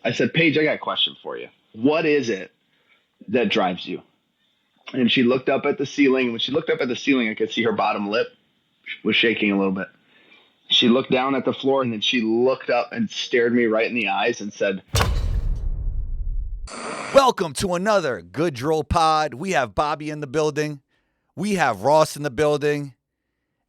I said, Paige, I got a question for you. What is it that drives you? And she looked up at the ceiling. When she looked up at the ceiling, I could see her bottom lip was shaking a little bit. She looked down at the floor and then she looked up and stared me right in the eyes and said, Welcome to another Good Drill Pod. We have Bobby in the building. We have Ross in the building.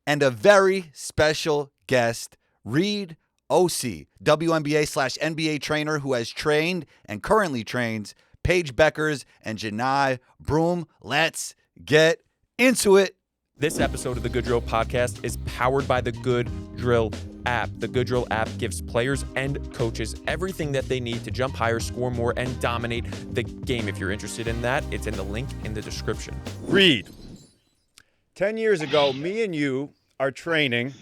And a very special guest, Reid Ouse, WNBA/NBA trainer who has trained and currently trains Paige Bueckers and Johni Broome. Let's get into it. This episode of the Good Drill Podcast is powered by the Good Drill app. The Good Drill app gives players and coaches everything that they need to jump higher, score more, and dominate the game. If you're interested in that, it's in the link in the description. Reid, 10 years ago, me and you are training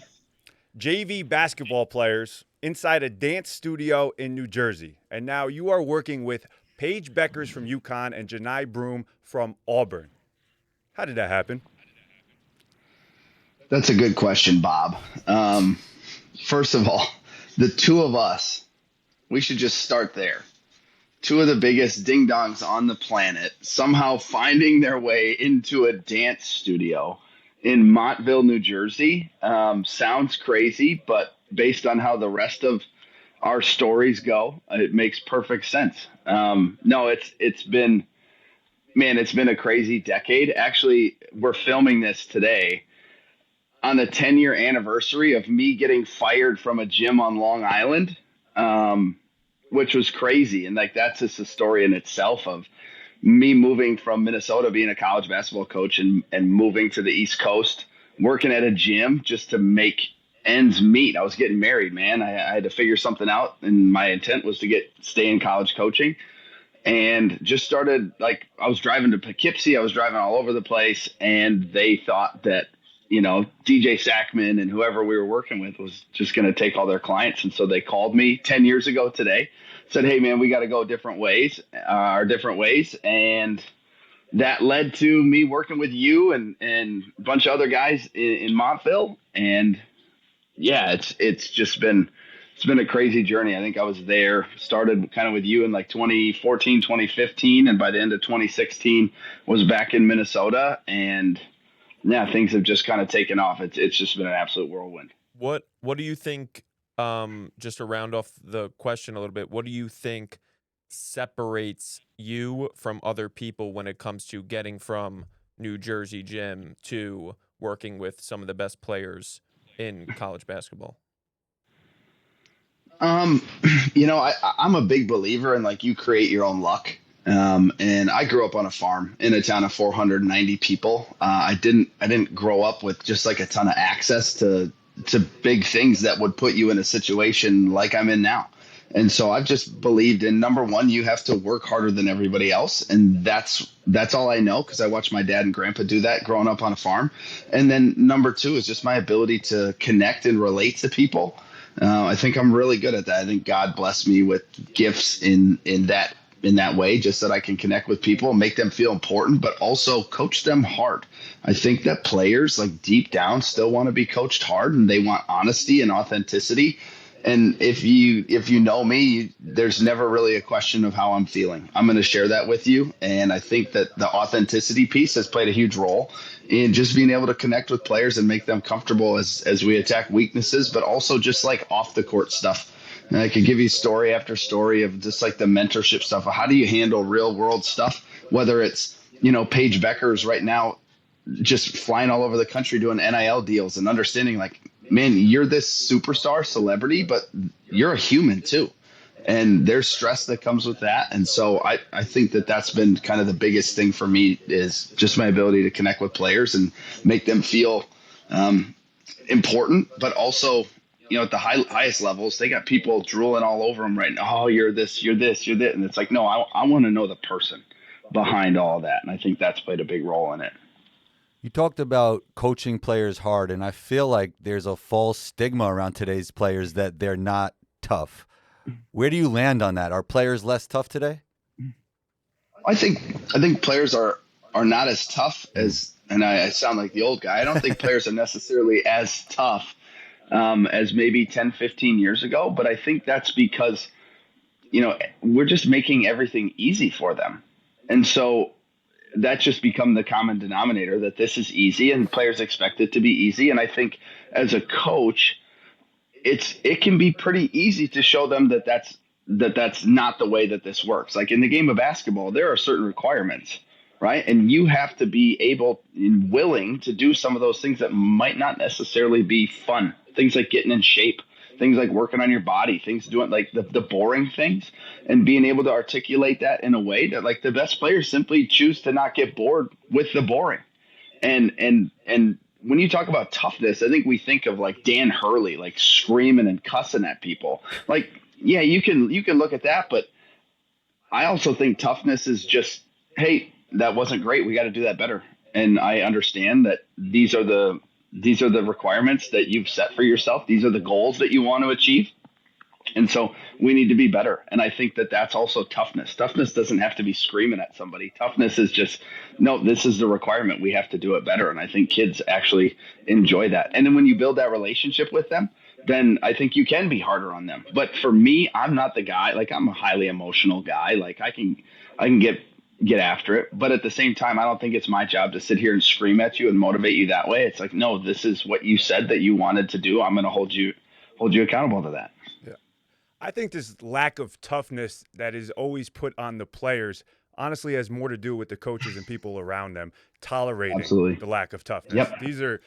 JV basketball players inside a dance studio in New Jersey. And now you are working with Paige Bueckers from UConn and Johni Broome from Auburn. How did that happen? That's a good question, Bob. First of all, the two of us, we should just start there. Two of the biggest ding-dongs on the planet somehow finding their way into a dance studio in Montville, New Jersey. Sounds crazy, but based on how the rest of our stories go, it makes perfect sense. No, it's been a crazy decade. Actually, we're filming this today on the 10-year anniversary of me getting fired from a gym on Long Island, which was crazy. And that's just a story in itself of me moving from Minnesota, being a college basketball coach and moving to the East Coast, working at a gym just to make ends meet. I was getting married, man. I had to figure something out, and my intent was to stay in college coaching. And just started, I was driving to Poughkeepsie. I was driving all over the place, and they thought that, DJ Sackman and whoever we were working with was just going to take all their clients. And so they called me 10 years ago today, said, hey, man, we got to go different ways. And that led to me working with you and a bunch of other guys in Montville. And yeah, it's been a crazy journey. I think I was there, started kind of with you in 2014, 2015. And by the end of 2016 was back in Minnesota, and yeah, things have just kind of taken off. It's just been an absolute whirlwind. What do you think, just to round off the question a little bit, what do you think separates you from other people when it comes to getting from New Jersey gym to working with some of the best players in college basketball? I'm a big believer in you create your own luck. And I grew up on a farm in a town of 490 people. I didn't grow up with just a ton of access to big things that would put you in a situation like I'm in now. And so I've just believed in, number one, you have to work harder than everybody else. And that's all I know, because I watched my dad and grandpa do that growing up on a farm. And then number two is just my ability to connect and relate to people. I think I'm really good at that. I think God blessed me with gifts in that way, just that I can connect with people and make them feel important, but also coach them hard. I think that players deep down still want to be coached hard, and they want honesty and authenticity. And if you know me, there's never really a question of how I'm feeling. I'm going to share that with you. And I think that the authenticity piece has played a huge role in just being able to connect with players and make them comfortable as we attack weaknesses, but also just off the court stuff. And I could give you story after story of just the mentorship stuff. How do you handle real world stuff? Whether it's, Paige Bueckers right now, just flying all over the country doing NIL deals and understanding man, you're this superstar celebrity, but you're a human too. And there's stress that comes with that. And so I think that's been kind of the biggest thing for me, is just my ability to connect with players and make them feel important, but also, at the highest levels, they got people drooling all over them right now. Oh, you're this, you're this, you're that. And it's no, I want to know the person behind all that. And I think that's played a big role in it. You talked about coaching players hard, and I feel like there's a false stigma around today's players that they're not tough. Where do you land on that? Are players less tough today? I think players are not as tough as, and I sound like the old guy, I don't think players are necessarily as tough as maybe 10, 15 years ago. But I think that's because we're just making everything easy for them. And so that just become the common denominator, that this is easy and players expect it to be easy. And I think as a coach, it can be pretty easy to show them that's not the way that this works. Like in the game of basketball, there are certain requirements, right? And you have to be able and willing to do some of those things that might not necessarily be fun. Things like getting in shape, things like working on your body, things doing like the boring things, and being able to articulate that in a way that like the best players simply choose to not get bored with the boring. And when you talk about toughness, I think we think of like Dan Hurley, like screaming and cussing at people. Like, yeah, you can look at that, but I also think toughness is just, hey, that wasn't great. We got to do that better. And I understand that these are the requirements that you've set for yourself. These are the goals that you want to achieve. And so we need to be better. And I think that that's also toughness. Toughness doesn't have to be screaming at somebody. Toughness is just, no, this is the requirement. We have to do it better. And I think kids actually enjoy that. And then when you build that relationship with them, then I think you can be harder on them. But for me, I'm not the guy. Like, I'm a highly emotional guy. Like, I can get after it. But at the same time, I don't think it's my job to sit here and scream at you and motivate you that way. It's like, no, this is what you said that you wanted to do. I'm going to hold you accountable to that. I think this lack of toughness that is always put on the players honestly has more to do with the coaches and people around them tolerating Absolutely. the lack of toughness. Yep. These are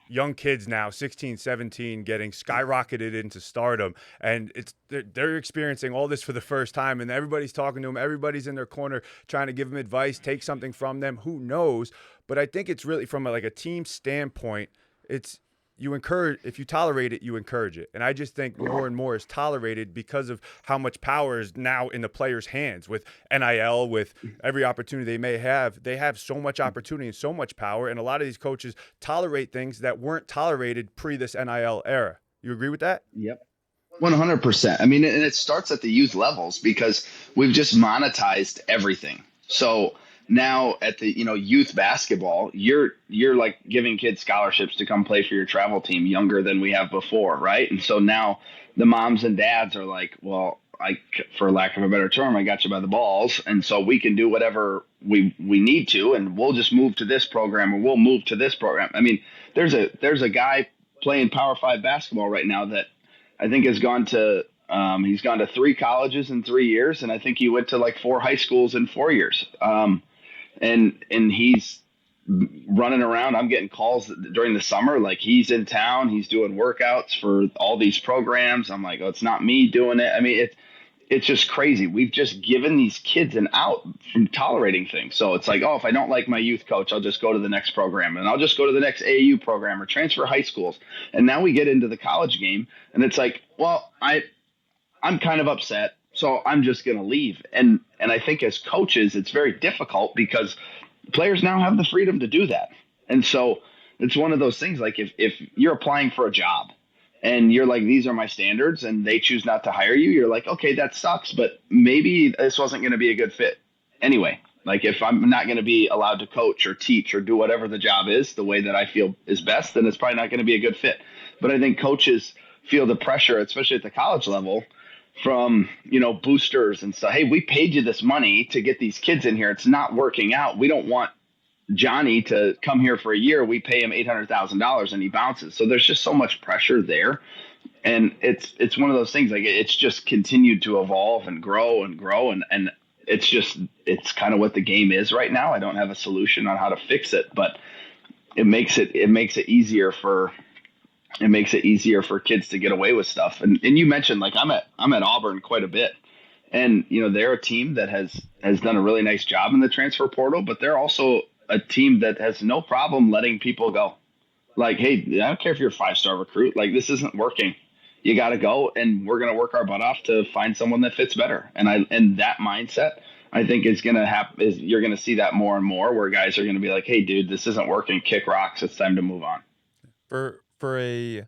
young kids now, 16, 17, getting skyrocketed into stardom. And they're experiencing all this for the first time, and everybody's talking to them. Everybody's in their corner trying to give them advice, take something from them. Who knows? But I think it's really from a team standpoint, you encourage, if you tolerate it, you encourage it. And I just think more and more is tolerated because of how much power is now in the players' hands with NIL, with every opportunity they may have. They have so much opportunity and so much power. And a lot of these coaches tolerate things that weren't tolerated pre this NIL era. You agree with that? Yep. 100%. I mean, and it starts at the youth levels because we've just monetized everything. So now at the youth basketball, you're like giving kids scholarships to come play for your travel team younger than we have before, right? And so now the moms and dads are like, well, for lack of a better term, I got you by the balls, and so we can do whatever we need to, and we'll just move to this program or we'll move to this program. I mean, there's a guy playing Power 5 basketball right now that I think has gone to he's gone to 3 colleges in 3 years, and I think he went to like 4 high schools in 4 years. And he's running around. I'm getting calls during the summer, like he's in town, he's doing workouts for all these programs. I'm like, oh, it's not me doing it. I mean, it's just crazy. We've just given these kids an out from tolerating things. So it's like, oh, if I don't like my youth coach, I'll just go to the next program, and I'll just go to the next AAU program or transfer high schools. And now we get into the college game, and it's like, well, I'm kind of upset, so I'm just going to leave. And I think as coaches, it's very difficult because players now have the freedom to do that. And so it's one of those things, like if you're applying for a job and you're like, these are my standards, and they choose not to hire you, you're like, okay, that sucks, but maybe this wasn't going to be a good fit anyway. Like if I'm not going to be allowed to coach or teach or do whatever the job is the way that I feel is best, then it's probably not going to be a good fit. But I think coaches feel the pressure, especially at the college level, from boosters and stuff. Hey, we paid you this money to get these kids in here. It's not working out. We don't want Johni to come here for a year. We pay him $800,000 and he bounces. So there's just so much pressure there, and it's one of those things. Like it's just continued to evolve and grow and grow, and it's kind of what the game is right now. I don't have a solution on how to fix it, but it makes it easier for. It makes it easier for kids to get away with stuff. And you mentioned, like, I'm at Auburn quite a bit, and they're a team that has done a really nice job in the transfer portal, but they're also a team that has no problem letting people go. Like, hey, I don't care if you're a 5-star recruit, like this isn't working. You got to go, and we're going to work our butt off to find someone that fits better. And that mindset, I think, is going to happen. You're going to see that more and more, where guys are going to be like, hey, dude, this isn't working. Kick rocks. It's time to move on. For a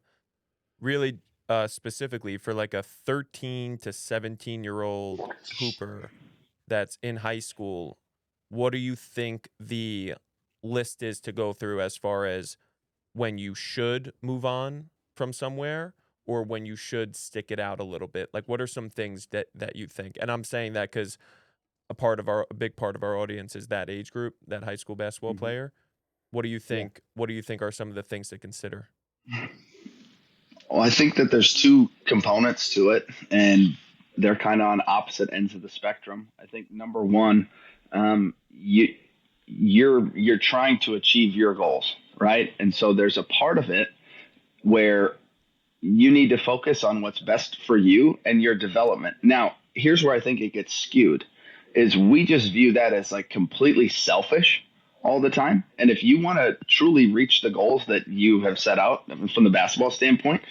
really specifically for like a 13 to 17-year-old hooper that's in high school, what do you think the list is to go through as far as when you should move on from somewhere, or when you should stick it out a little bit? Like, what are some things that you think? And I'm saying that because a big part of our audience is that age group, that high school basketball player. What do you think? Yeah. What do you think are some of the things to consider? Well, I think that there's two components to it, and they're kind of on opposite ends of the spectrum. I think number one, you're trying to achieve your goals, right? And so there's a part of it where you need to focus on what's best for you and your development. Now, here's where I think it gets skewed, is we just view that as like completely selfish all the time. And if you want to truly reach the goals that you have set out from the basketball standpoint,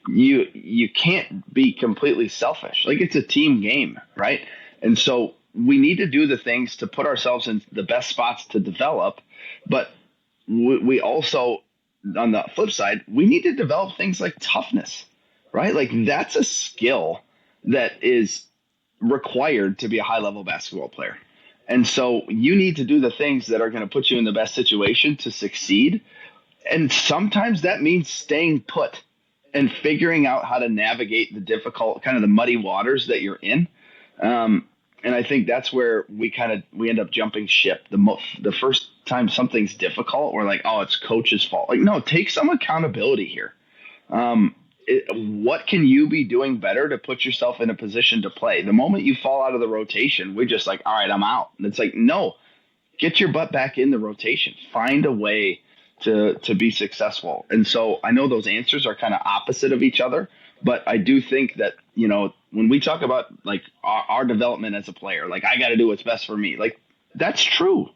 you can't be completely selfish. Like, it's a team game, right? And so we need to do the things to put ourselves in the best spots to develop. But we also, on the flip side, we need to develop things like toughness, right? Like, that's a skill that is required to be a high level basketball player. And so you need to do the things that are going to put you in the best situation to succeed. And sometimes that means staying put and figuring out how to navigate the difficult, kind of the muddy waters that you're in. And I think that's where we end up jumping ship. The first time something's difficult, we're like, oh, it's coach's fault. Like, no, take some accountability here. What can you be doing better to put yourself in a position to play? The moment you fall out of the rotation, we're just like, all right, I'm out. And it's like, no, get your butt back in the rotation. Find a way to be successful. And so I know those answers are kind of opposite of each other, but I do think that, when we talk about like our development as a player, like, I got to do what's best for me. Like, that's true.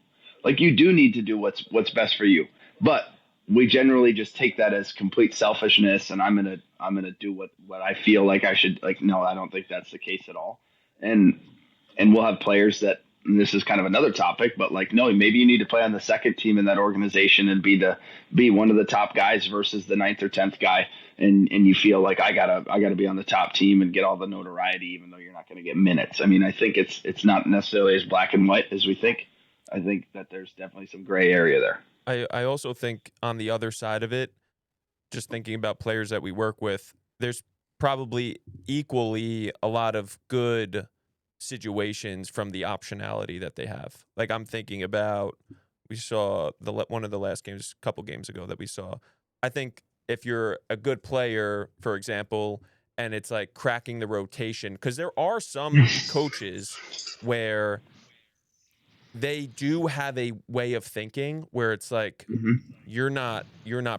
Like, you do need to do what's best for you, but we generally just take that as complete selfishness, and I'm gonna do what I feel like I should. Like, no, I don't think that's the case at all. And we'll have players that, and this is kind of another topic, but like, no, maybe you need to play on the second team in that organization and be one of the top guys versus the 9th or 10th guy, and you feel like I gotta be on the top team and get all the notoriety, even though you're not going to get minutes. I mean, I think it's not necessarily as black and white as we think. I think that there's definitely some gray area there. I also think on the other side of it, just thinking about players that we work with, there's probably equally a lot of good situations from the optionality that they have. Like, I'm thinking about, we saw one of the last games, a couple games ago that we saw. I think if you're a good player, for example, and it's like cracking the rotation, because there are some coaches where they do have a way of thinking where it's like, you're not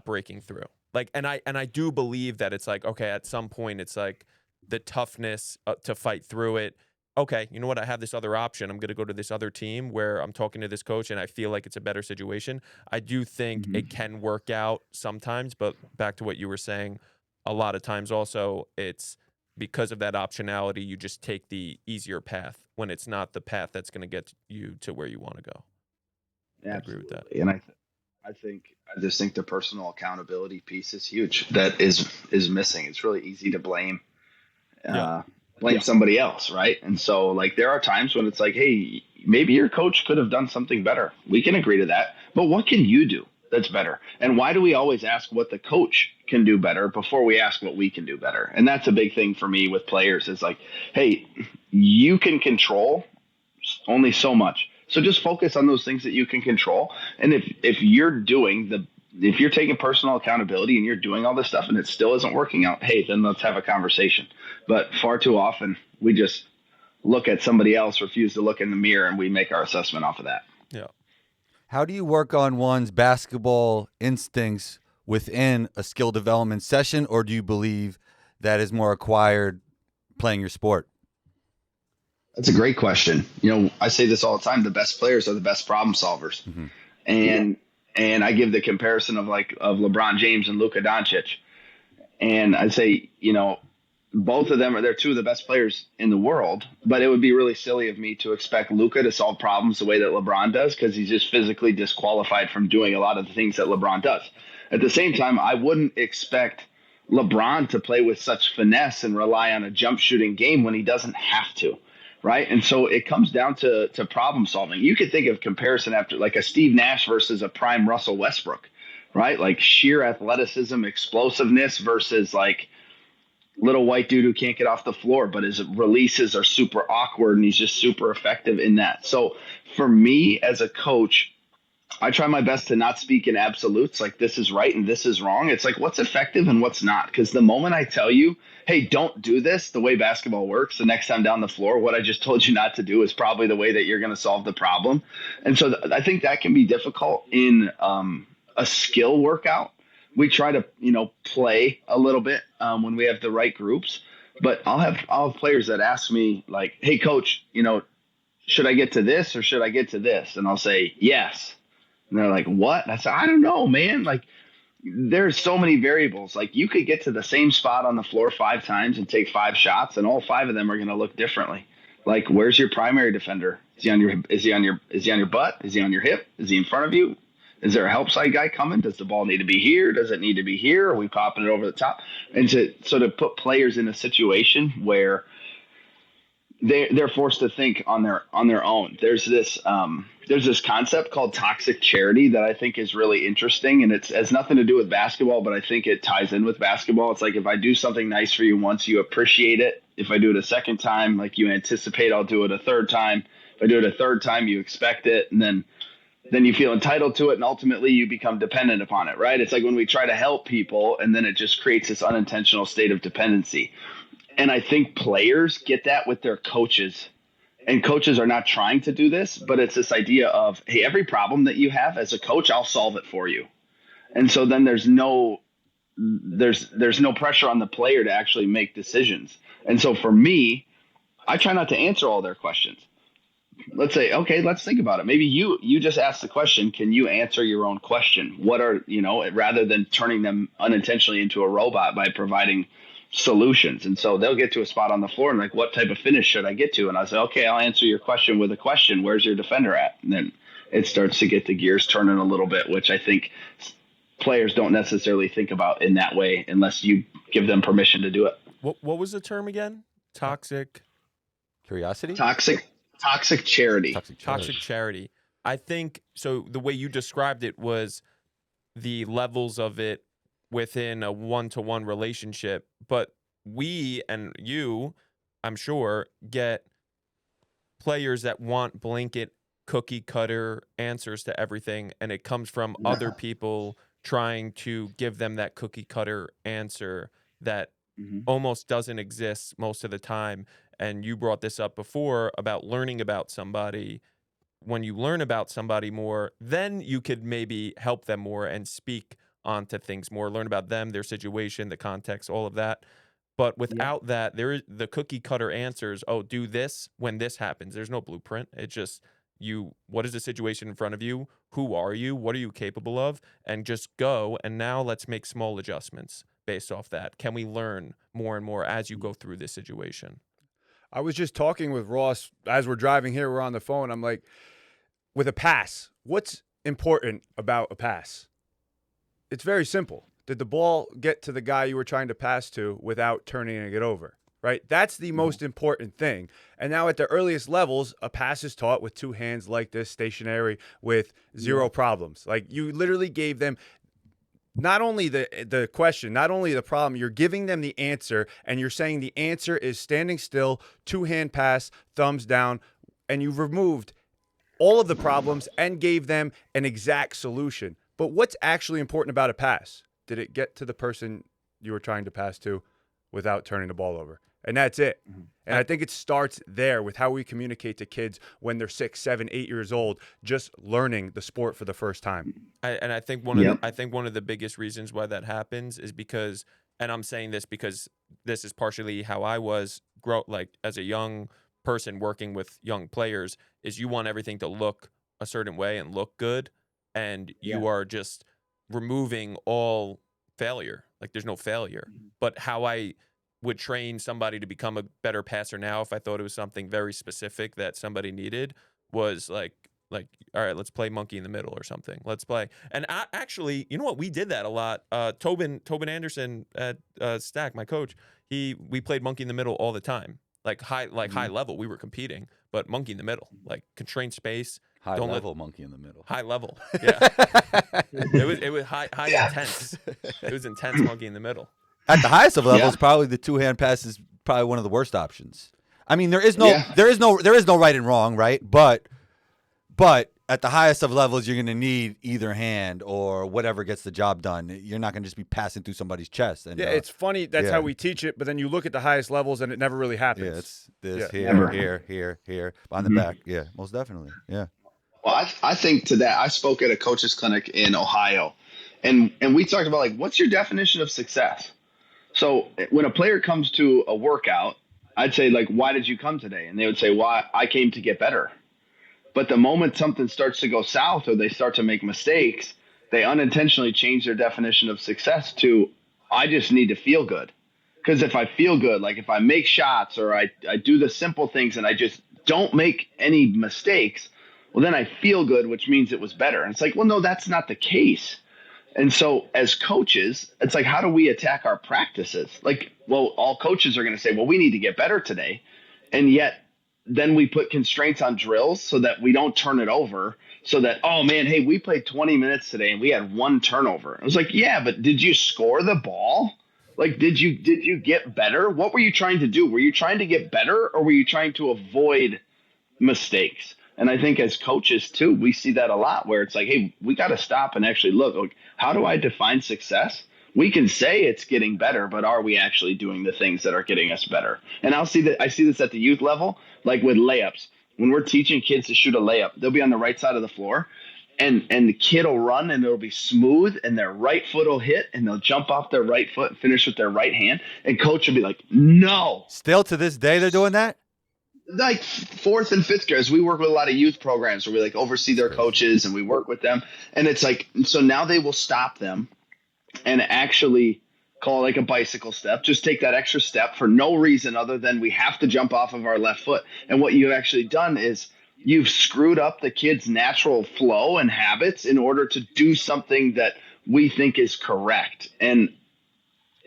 breaking through. Like, and I do believe that it's like, okay, at some point it's like the toughness to fight through it. Okay, you know what? I have this other option. I'm going to go to this other team where I'm talking to this coach and I feel like it's a better situation. I do think it can work out sometimes, but back to what you were saying, a lot of times also it's because of that optionality, you just take the easier path when it's not the path that's going to get you to where you want to go. Yeah, I agree with that. And I just think the personal accountability piece is huge. That is missing. It's really easy to blame somebody else, right? And so, like, there are times when it's like, hey, maybe your coach could have done something better. We can agree to that. But what can you do that's better? And why do we always ask what the coach can do better before we ask what we can do better? And that's a big thing for me with players, is like, hey, you can control only so much. So just focus on those things that you can control. And if you're taking personal accountability and you're doing all this stuff and it still isn't working out, hey, then let's have a conversation. But far too often we just look at somebody else, refuse to look in the mirror, and we make our assessment off of that. Yeah. How do you work on one's basketball instincts within a skill development session, or do you believe that is more acquired playing your sport? That's a great question. I say this all the time. The best players are the best problem solvers. And I give the comparison of LeBron James and Luka Doncic. And I say, both of them they're two of the best players in the world, but it would be really silly of me to expect Luka to solve problems the way that LeBron does, because he's just physically disqualified from doing a lot of the things that LeBron does. At the same time, I wouldn't expect LeBron to play with such finesse and rely on a jump shooting game when he doesn't have to. Right. And so it comes down to problem solving. You could think of comparison after like a Steve Nash versus a prime Russell Westbrook, right? Like sheer athleticism, explosiveness versus like little white dude who can't get off the floor, but his releases are super awkward and he's just super effective in that. So for me as a coach, I try my best to not speak in absolutes like this is right and this is wrong. It's like what's effective and what's not. Because the moment I tell you, hey, don't do this the way basketball works, the next time down the floor, what I just told you not to do is probably the way that you're going to solve the problem. And so I think that can be difficult in a skill workout. We try to, play a little bit when we have the right groups. But I'll have players that ask me like, hey, coach, should I get to this or should I get to this? And I'll say, yes. And they're like, what? And I said, I don't know, man. Like, there's so many variables. Like, you could get to the same spot on the floor 5 times and take 5 shots, and all 5 of them are going to look differently. Like, where's your primary defender? Is he on your butt? Is he on your hip? Is he in front of you? Is there a help side guy coming? Does the ball need to be here? Does it need to be here? Are we popping it over the top? And to sort of put players in a situation where they're forced to think on their own. There's this concept called toxic charity that I think is really interesting, and it has nothing to do with basketball, but I think it ties in with basketball. It's like if I do something nice for you once, you appreciate it. If I do it a second time, like you anticipate I'll do it a third time. If I do it a third time, you expect it, and then you feel entitled to it, and ultimately you become dependent upon it, right? It's like when we try to help people, and then it just creates this unintentional state of dependency. And I think players get that with their coaches. And coaches are not trying to do this, but it's this idea of, hey, every problem that you have as a coach, I'll solve it for you. And so then there's no pressure on the player to actually make decisions. And so for me, I try not to answer all their questions. Let's say, okay, let's think about it. Maybe you just asked the question. Can you answer your own question? What are, rather than turning them unintentionally into a robot by providing solutions. And so they'll get to a spot on the floor and like, what type of finish should I get to? And I say, okay, I'll answer your question with a question. Where's your defender at? And then it starts to get the gears turning a little bit, which I think players don't necessarily think about in that way unless you give them permission to do it. What was the term again? Toxic curiosity? Toxic charity. Toxic charity. I think so. The way you described it was the levels of it within a one-to-one relationship, but we and you, I'm sure, get players that want blanket cookie cutter answers to everything, and it comes from other people trying to give them that cookie cutter answer that almost doesn't exist most of the time. And you brought this up before about learning about somebody. When you learn about somebody more, then you could maybe help them more and speak onto things more, learn about them, their situation, the context, all of that. But without that, there is the cookie cutter answers. Oh, do this when this happens. There's no blueprint. It's just what is the situation in front of you? Who are you? What are you capable of? And just go. And now let's make small adjustments based off that. Can we learn more and more as you go through this situation? I was just talking with Ross as we're driving here. We're on the phone. I'm like, with a pass, what's important about a pass? It's very simple. Did the ball get to the guy you were trying to pass to without turning it over, right? That's the most important thing. And now at the earliest levels, a pass is taught with 2 hands like this, stationary, with 0 problems. Like you literally gave them not only the question, not only the problem, you're giving them the answer, and you're saying the answer is standing still, 2-hand pass, thumbs down, and you've removed all of the problems and gave them an exact solution. But what's actually important about a pass? Did it get to the person you were trying to pass to without turning the ball over? And that's it. And I think it starts there with how we communicate to kids when they're 6, 7, 8 years old, just learning the sport for the first time. I think one of the biggest reasons why that happens is because, and I'm saying this because this is partially how I was as a young person working with young players, is you want everything to look a certain way and look good. And you are just removing all failure. Like there's no failure. But how I would train somebody to become a better passer now, if I thought it was something very specific that somebody needed, was like, all right, let's play monkey in the middle or something. Let's play. And actually, you know what? We did that a lot. Tobin Anderson at Stack, my coach, we played monkey in the middle all the time. Like high level, we were competing, but monkey in the middle, like constrained space. High level monkey in the middle. High level, yeah. It was high intense. It was intense monkey in the middle. At the highest of levels, Yeah. probably the two-hand pass is probably one of the worst options. I mean, there is no Yeah. right and wrong, right? But at the highest of levels, you're going to need either hand or whatever gets the job done. You're not going to just be passing through somebody's chest. And Yeah, it's funny. That's yeah. how we teach it, but then you look at the highest levels and it never really happens. yeah, it's this Yeah. Never. here on the back. Yeah, most definitely. Yeah. Well, I think to that, I spoke at a coach's clinic in Ohio, and we talked about, like, what's your definition of success? So when a player comes to a workout, I'd say, like, why did you come today? And they would say, well, I came to get better. But the moment something starts to go south or they start to make mistakes, they unintentionally change their definition of success to, I just need to feel good. Because if I feel good, like if I make shots or I do the simple things and I just don't make any mistakes, well, then I feel good, which means it was better. And it's like, well, no, that's not the case. And so as coaches, it's like, how do we attack our practices? Like, well, all coaches are going to say, well, we need to get better today. And yet then we put constraints on drills so that we don't turn it over, so that, oh man, hey, we played 20 minutes today and we had one turnover. I was like, yeah, but did you score the ball? Like, did you get better? What were you trying to do? Were you trying to get better or were you trying to avoid mistakes? And I think as coaches too, we see that a lot where it's like, hey, we got to stop and actually look, like, how do I define success? We can say it's getting better, but are we actually doing the things that are getting us better? And I see this at the youth level, like with layups. When we're teaching kids to shoot a layup, they'll be on the right side of the floor, and the kid will run and it'll be smooth, and their right foot will hit, and they'll jump off their right foot and finish with their right hand. And coach will be like, no. Still to this day, they're doing that? Like fourth and fifth graders, we work with a lot of youth programs where we like oversee their coaches and we work with them. And it's like, so now they will stop them and actually call it like a bicycle step. Just take that extra step for no reason other than we have to jump off of our left foot. And what you've actually done is you've screwed up the kid's natural flow and habits in order to do something that we think is correct. And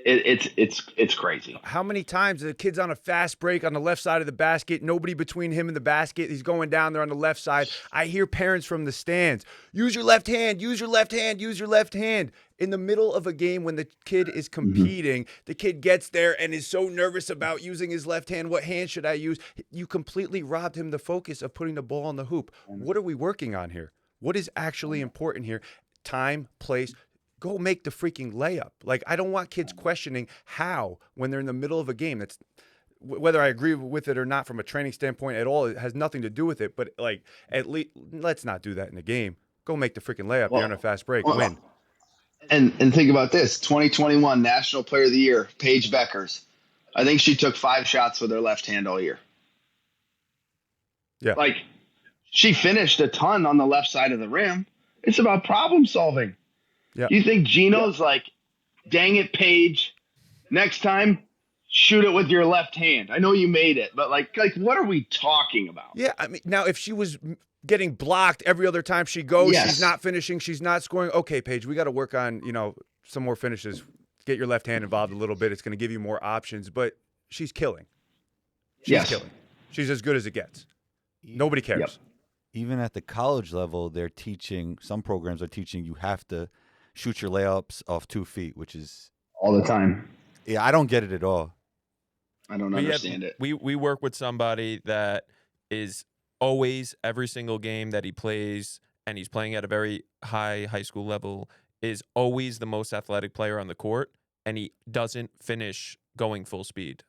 it's crazy. How many times the kid's on a fast break on the left side of the basket, nobody between him and the basket, he's going down there on the left side. I hear parents from the stands, use your left hand, use your left hand, use your left hand. In the middle of a game when the kid is competing, the kid gets there and is so nervous about using his left hand. What hand should I use? You completely robbed him the focus of putting the ball on the hoop. What are we working on here? What is actually important here? Time, place. Go make the freaking layup. Like, I don't want kids questioning how when they're in the middle of a game. That's whether I agree with it or not from a training standpoint at all. It has nothing to do with it. But like, at least let's not do that in the game. Go make the freaking layup. You're on a fast break. Win. And think about this: 2021 National Player of the Year, Paige Bueckers. I think she took 5 shots with her left hand all year. Yeah, like she finished a ton on the left side of the rim. It's about problem solving. Yeah. You think Gino's like, dang it, Paige, next time, shoot it with your left hand. I know you made it, but like what are we talking about? Yeah, I mean, now if she was getting blocked every other time she goes, Yes. she's not finishing, she's not scoring. Okay, Paige, we got to work on, some more finishes. Get your left hand involved a little bit. It's going to give you more options, but she's killing. She's killing. She's as good as it gets. Nobody cares. Yep. Even at the college level, some programs are teaching you have to shoot your layups off 2 feet, which is All the time. I don't get it at all. I don't understand it. We work with somebody that is always, every single game that he plays, and he's playing at a very high school level, is always the most athletic player on the court, and he doesn't finish going full speed.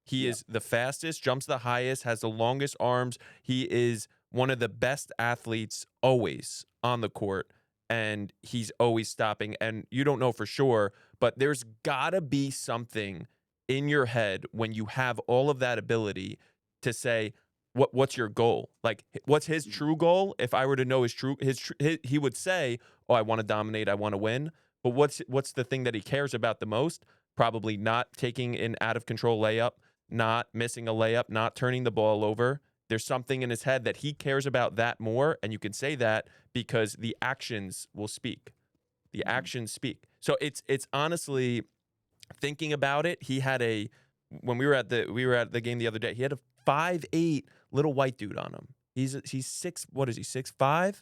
He is the fastest, jumps the highest, has the longest arms. He is one of the best athletes always on the court, and he's always stopping. And you don't know for sure, but there's got to be something in your head when you have all of that ability to say, what's your goal? Like, what's his true goal? If I were to know his he would say, oh, I want to dominate, I want to win. But what's the thing that he cares about the most? Probably not taking an out of control layup, not missing a layup, not turning the ball over. There's something in his head that he cares about that more, and you can say that because the actions will speak. The actions speak. So it's honestly, thinking about it, he had when we were at the game the other day, he had a 5'8" little white dude on him. He's 6, what is he, 6'5",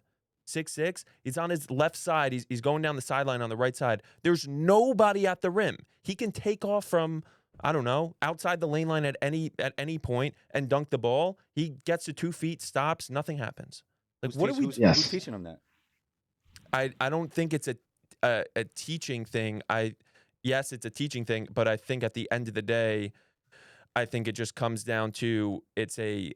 6'6". He's on his left side. He's going down the sideline on the right side. There's nobody at the rim. He can take off from, I don't know, outside the lane line at any point and dunk the ball. He gets to 2 feet, stops, nothing happens. Like, Who's teaching him that? I don't think it's a teaching thing. Yes, it's a teaching thing, but I think at the end of the day, I think it just comes down to it's a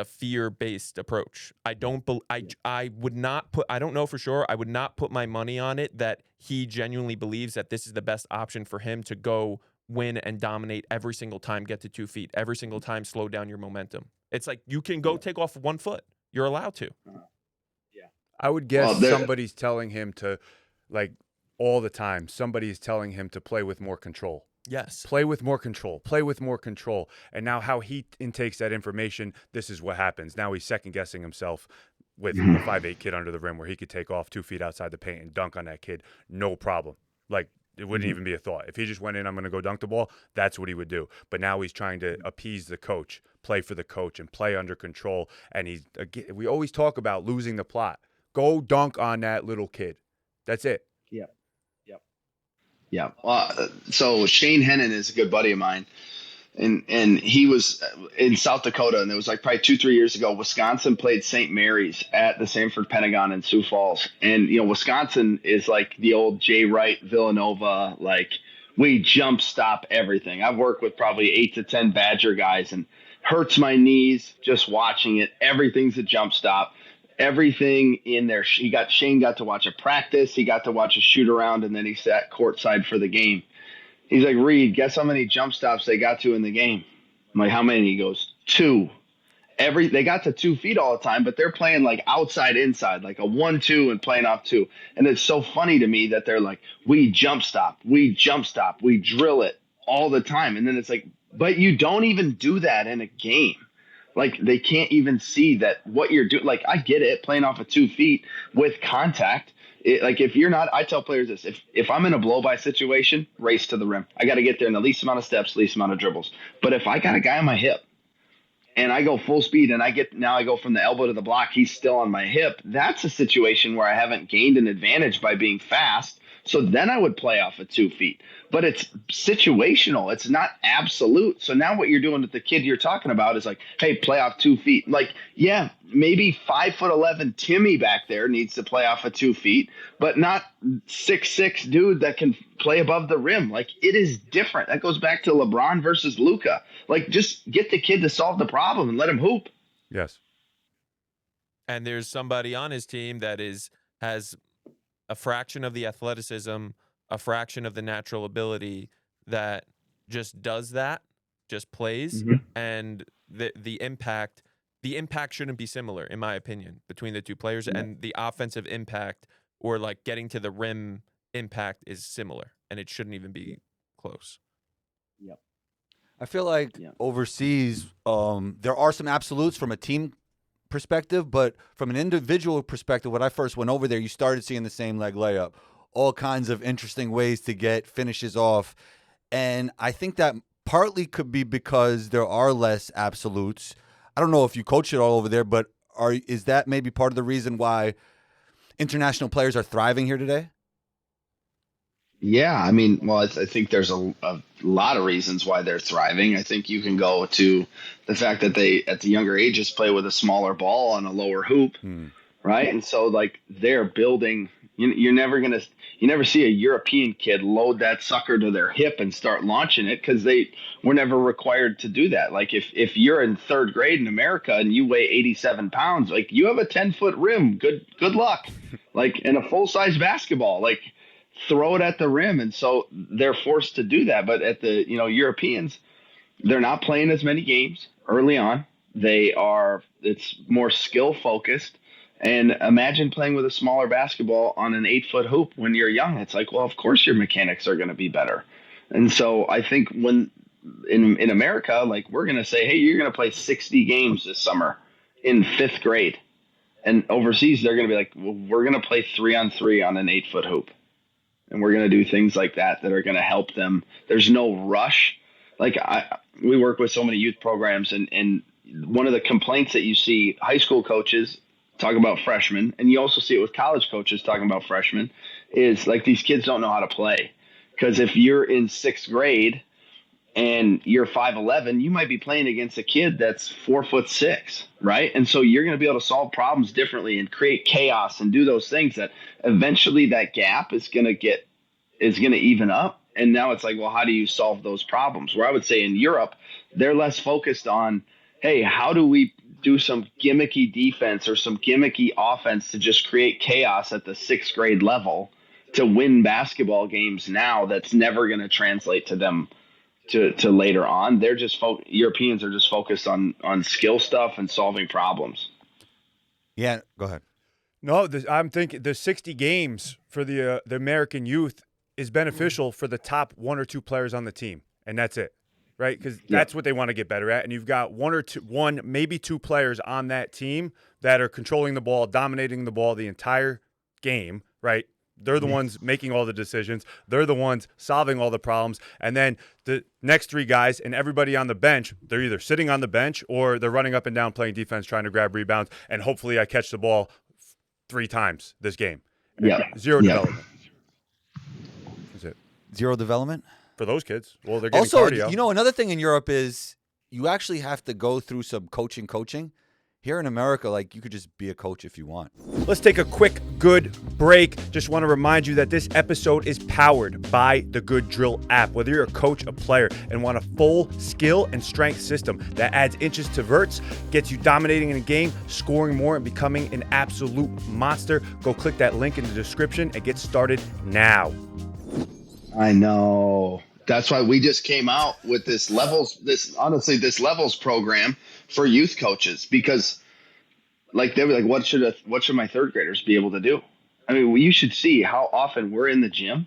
fear-based approach. I would not put, I don't know for sure, I would not put my money on it that he genuinely believes that this is the best option for him to go win and dominate every single time, get to 2 feet, every single time slow down your momentum. It's like you can go take off 1 foot. You're allowed to. I would guess somebody's telling him to, like, all the time, somebody's telling him to play with more control. Yes. Play with more control. Play with more control. And now how he intakes that information, this is what happens. Now he's second-guessing himself with a 5'8" kid under the rim where he could take off 2 feet outside the paint and dunk on that kid. No problem. Like, it wouldn't even be a thought. If he just went in, I'm going to go dunk the ball, that's what he would do. But now he's trying to appease the coach, play for the coach, and play under control. And we always talk about losing the plot. Go dunk on that little kid. That's it. Yeah. So Shane Hennon is a good buddy of mine. And he was in South Dakota, and it was like probably 2-3 years ago. Wisconsin played St. Mary's at the Sanford Pentagon in Sioux Falls. And, Wisconsin is like the old Jay Wright, Villanova, like we jump stop everything. I've worked with probably 8 to 10 Badger guys, and hurts my knees just watching it. Everything's a jump stop. Everything in there. Shane got to watch a practice. He got to watch a shoot around, and then he sat courtside for the game. He's like, Reid, guess how many jump stops they got to in the game? I'm like, how many? He goes, 2. They got to 2 feet all the time, but they're playing like outside, inside, like a 1-2 and playing off 2. And it's so funny to me that they're like, we jump stop, we drill it all the time. And then it's like, but you don't even do that in a game. Like, they can't even see that what you're doing. Like, I get it, playing off of 2 feet with contact. Like, if you're not, I tell players this, if I'm in a blow-by situation, race to the rim. I got to get there in the least amount of steps, least amount of dribbles. But if I got a guy on my hip and I go full speed and I go from the elbow to the block, he's still on my hip, that's a situation where I haven't gained an advantage by being fast. So then I would play off of 2 feet. But it's situational. It's not absolute. So now what you're doing with the kid you're talking about is like, hey, play off 2 feet. Like, yeah, maybe 5'11" Timmy back there needs to play off of 2 feet, but not 6'6" dude that can play above the rim. Like, it is different. That goes back to LeBron versus Luka. Like, just get the kid to solve the problem and let him hoop. Yes. And there's somebody on his team that has a fraction of the athleticism, a fraction of the natural ability that just does that, just plays, and the impact shouldn't be similar, in my opinion, between the two players, and the offensive impact or like getting to the rim impact is similar, and it shouldn't even be close. Yep. I feel like overseas, there are some absolutes from a team perspective, but from an individual perspective, when I first went over there, you started seeing the same leg layup, all kinds of interesting ways to get finishes off. And I think that partly could be because there are less absolutes. I don't know if you coach it all over there, but is that maybe part of the reason why international players are thriving here today? Yeah, I mean, well, I think there's a lot of reasons why they're thriving. I think you can go to the fact that they, at the younger ages, play with a smaller ball on a lower hoop, right? And so, like, they're building. You never see a European kid load that sucker to their hip and start launching it because they were never required to do that. Like, if you're in third grade in America and you weigh 87 pounds, like, you have a 10-foot rim. Good luck. Like, in a full-size basketball, like, throw it at the rim. And so they're forced to do that. But at the, Europeans, they're not playing as many games early on. It's more skill focused. And imagine playing with a smaller basketball on an 8-foot hoop when you're young. It's like, well, of course your mechanics are going to be better. And so I think when in America, like, we're going to say, hey, you're going to play 60 games this summer in 5th grade. And overseas, they're going to be like, well, we're going to play 3-on-3 on an 8-foot hoop. And we're going to do things like that are going to help them. There's no rush. Like, we work with so many youth programs, and one of the complaints that you see high school coaches talk about freshmen, and you also see it with college coaches talking about freshmen, is like these kids don't know how to play. Because if you're in sixth grade and you're 5'11", you might be playing against a kid that's 4'6", right? And so you're going to be able to solve problems differently and create chaos and do those things that eventually that gap is going to even up. And now it's like, well, how do you solve those problems? Where I would say in Europe, they're less focused on, hey, how do we do some gimmicky defense or some gimmicky offense to just create chaos at the sixth grade level to win basketball games now that's never going to translate to them to later on. They're just Europeans are just focused on skill stuff and solving problems. Yeah, go ahead. No, I'm thinking the 60 games for the American youth is beneficial for the top one or two players on the team, and that's it, right? Because that's what they want to get better at. And you've got one, maybe two players on that team that are controlling the ball, dominating the ball the entire game, right? They're the ones making all the decisions. They're the ones solving all the problems. And then the next three guys and everybody on the bench, they're either sitting on the bench or they're running up and down playing defense, trying to grab rebounds, and hopefully I catch the ball 3 times this game. Zero development. That's it. Zero development? For those kids. Well, they're getting Also, cardio. you know, another thing in Europe is you actually have to go through some coaching. Here in America, like, you could just be a coach if you want. Let's take a quick good break. Just want to remind you that this episode is powered by the Good Drill app. Whether you're a coach, a player, and want a full skill and strength system that adds inches to verts, gets you dominating in a game, scoring more, and becoming an absolute monster, go click that link in the description and get started now. I know. That's why we just came out with this levels program for youth coaches, because like they were like, what should my third graders be able to do? I mean, you should see how often we're in the gym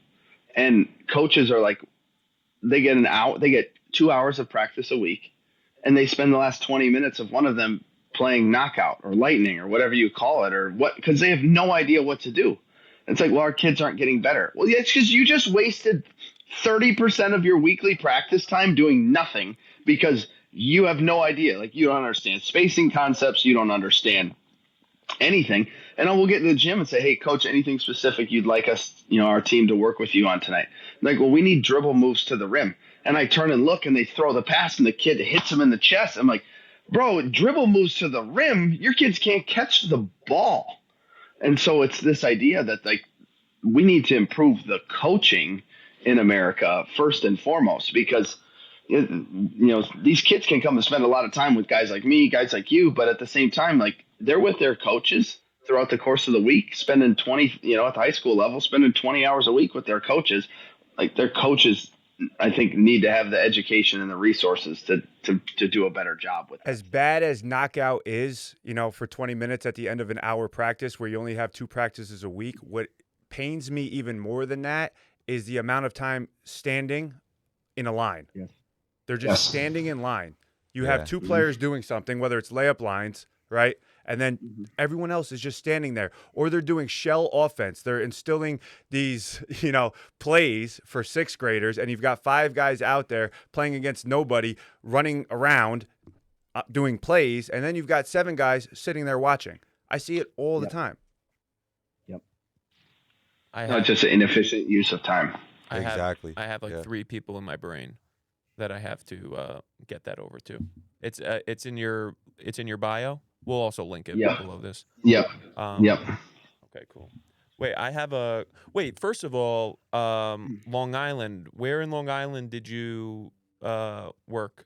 and coaches are like, they get 2 hours of practice a week and they spend the last 20 minutes of one of them playing knockout or lightning or whatever you call it, or what, because they have no idea what to do. It's like, well, our kids aren't getting better. Well, yeah, it's because you just wasted 30% of your weekly practice time doing nothing because you have no idea. Like, you don't understand spacing concepts. You don't understand anything. And then we'll get in the gym and say, hey, coach, anything specific you'd like us, our team to work with you on tonight? Like, well, we need dribble moves to the rim. And I turn and look and they throw the pass and the kid hits him in the chest. I'm like, bro, dribble moves to the rim. Your kids can't catch the ball. And so it's this idea that, like, we need to improve the coaching in America first and foremost, because these kids can come and spend a lot of time with guys like me, guys like you, but at the same time, like, they're with their coaches throughout the course of the week, spending at the high school level, spending 20 hours a week with their coaches. Like, their coaches, I think, need to have the education and the resources to do a better job with that. As bad as knockout is, for 20 minutes at the end of an hour practice where you only have 2 practices a week, what pains me even more than that is the amount of time standing in a line. Yes. They're just standing in line. You have 2 players doing something, whether it's layup lines, right? And then everyone else is just standing there. Or they're doing shell offense. They're instilling these, plays for 6th graders, and you've got 5 guys out there playing against nobody, running around, doing plays, and then you've got 7 guys sitting there watching. I see it all the time. Yep. Not just an inefficient use of time. I have like 3 people in my brain that I have to get that over to. It's in your bio. We'll also link it below this. Yep. Yep. Okay, cool. Wait, first of all, Long Island. Where in Long Island did you work?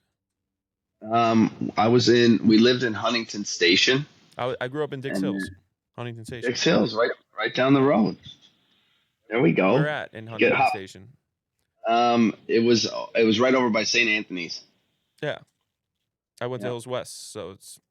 We lived in Huntington Station. I grew up in Dix Hills, Huntington Station. Dix Hills, right down the road. There we go. Where at in Huntington Station? It was right over by St. Anthony's. Yeah. I went to Hills West, so it's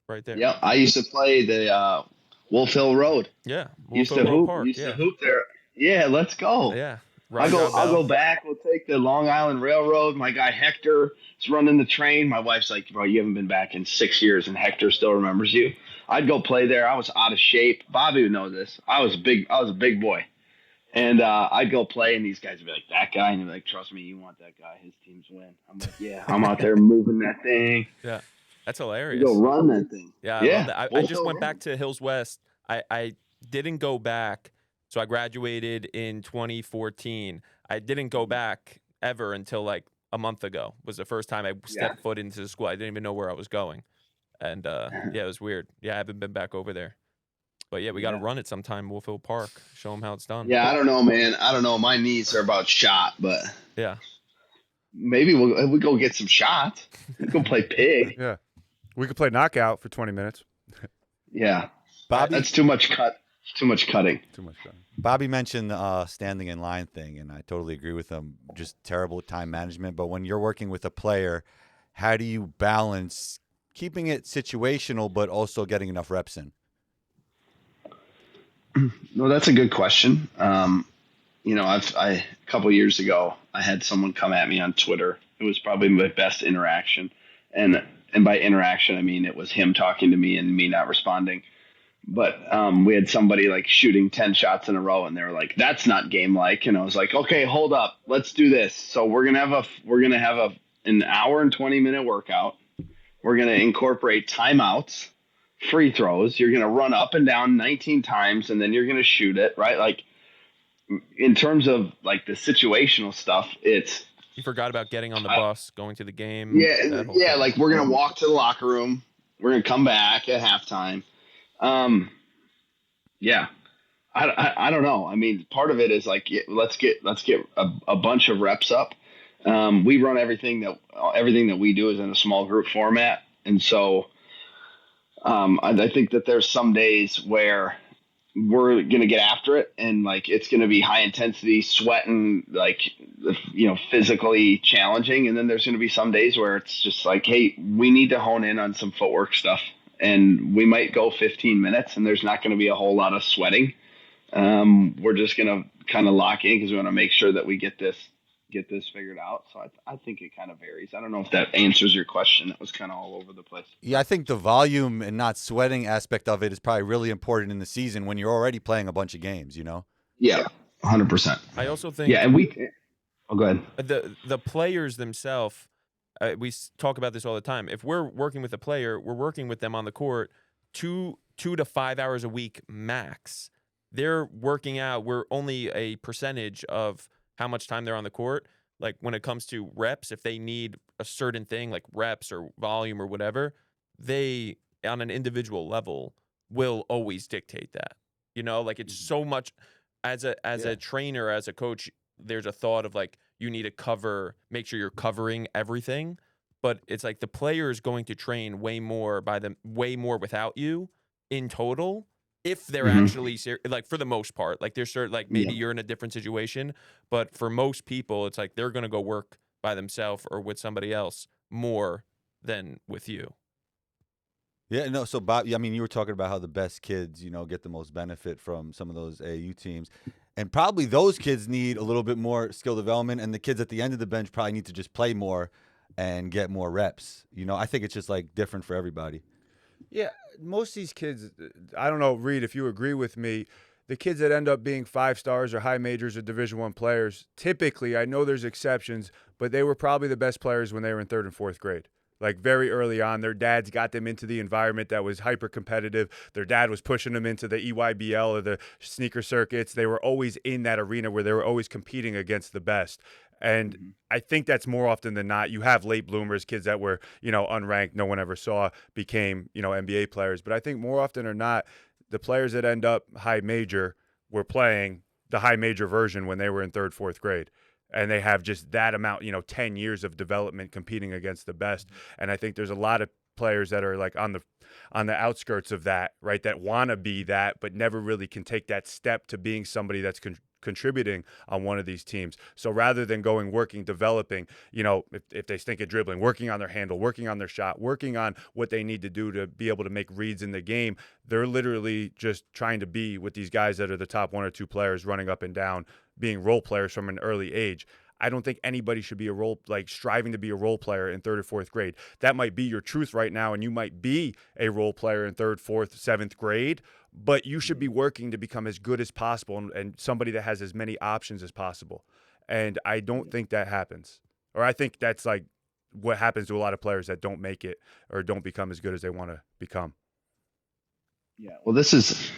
right there. Yeah, I used to play the Wolf Hill Road. Yeah, Used to hoop there. Yeah, let's go. Yeah. I'll go back. We'll take the Long Island Railroad. My guy Hector is running the train. My wife's like, bro, you haven't been back in 6 years, and Hector still remembers you. I'd go play there. I was out of shape. Bobby would know this. I was a big boy. And I'd go play, and these guys would be like, that guy? And they'd be like, trust me, you want that guy. His teams win. I'm like, yeah, I'm out there moving that thing. Yeah. That's We hilarious. go run that thing. Yeah, I Yeah, love that. I we'll just go went run. back to Hills West. I didn't go back. So I graduated in 2014. I didn't go back ever until like a month ago. Was the first time I stepped foot into the school. I didn't even know where I was going. And yeah, it was weird. Yeah, I haven't been back over there. But yeah, we got to run it sometime, Wolfville Park. Show them how it's done. Yeah, I don't know, man. I don't know. My knees are about shot, but Yeah. maybe we'll go get some shots. We go play pig. Yeah. We could play knockout for 20 minutes. Yeah, Bobby, that's too much cut. Too much cutting. Too much fun. Bobby mentioned the standing in line thing, and I totally agree with him. Just terrible time management. But when you're working with a player, how do you balance keeping it situational but also getting enough reps in? No, that's a good question. A couple years ago, I had someone come at me on Twitter. It was probably my best interaction, and by interaction, I mean it was him talking to me and me not responding. But we had somebody like shooting 10 shots in a row, and they were like, "That's not game like." And I was like, "Okay, hold up, let's do this." So we're gonna have an hour and 20-minute workout. We're gonna incorporate timeouts, free throws. You're gonna run up and down 19 times, and then you're gonna shoot it, right? Like in terms of like the situational stuff, it's You forgot about getting on the bus, going to the game. yeah. Thing. Like we're gonna walk to the locker room. We're gonna come back at halftime. Yeah, I don't know. I mean, part of it is like let's get a bunch of reps up. We run everything that we do is in a small group format, and so I think that there's some days where we're gonna get after it, and like it's gonna be high intensity, sweating, like physically challenging, and then there's gonna be some days where it's just like, hey, we need to hone in on some footwork stuff. And we might go 15 minutes, and there's not going to be a whole lot of sweating. We're just going to kind of lock in because we want to make sure that we get this figured out. So I think it kind of varies. I don't know if that answers your question. That was kind of all over the place. Yeah, I think the volume and not sweating aspect of it is probably really important in the season when you're already playing a bunch of games, Yeah, 100%. I also think. Yeah, and go ahead. The players themselves. We talk about this all the time. If we're working with a player, we're working with them on the court 2 to 5 hours a week max. They're working out. We're only a percentage of how much time they're on the court. Like when it comes to reps, if they need a certain thing like reps or volume or whatever, they on an individual level will always dictate that. Like it's so much as a trainer, as a coach, there's a thought of like you need to make sure you're covering everything, but it's like the player is going to train way more without you in total if they're actually like for the most part. Like there's certain like maybe you're in a different situation, but for most people it's like they're going to go work by themselves or with somebody else more than with you. Yeah, no. So Bob, I mean, you were talking about how the best kids, get the most benefit from some of those AAU teams. And probably those kids need a little bit more skill development, and the kids at the end of the bench probably need to just play more and get more reps. I think it's just like different for everybody. Yeah, most of these kids, I don't know, Reid, if you agree with me, the kids that end up being 5 stars or high majors or Division I players, typically, I know there's exceptions, but they were probably the best players when they were in 3rd and 4th grade. Like very early on, their dads got them into the environment that was hyper competitive. Their dad was pushing them into the EYBL or the sneaker circuits. They were always in that arena where they were always competing against the best. And I think that's more often than not. You have late bloomers, kids that were, unranked, no one ever saw, became, NBA players. But I think more often or not, the players that end up high major were playing the high major version when they were in 3rd, 4th grade. And they have just that amount, 10 years of development competing against the best. And I think there's a lot of players that are like on the outskirts of that, right, that want to be that, but never really can take that step to being somebody that's contributing on one of these teams. So rather than working, developing, if they stink at dribbling, working on their handle, working on their shot, working on what they need to do to be able to make reads in the game, they're literally just trying to be with these guys that are the top 1 or 2 players running up and down, being role players from an early age. I don't think anybody should be striving to be a role player in 3rd or 4th grade. That might be your truth right now, and you might be a role player in 3rd, 4th, 7th grade, but you should be working to become as good as possible and somebody that has as many options as possible. And I don't think that happens. Or I think that's like what happens to a lot of players that don't make it or don't become as good as they want to become. Yeah. Well, this is,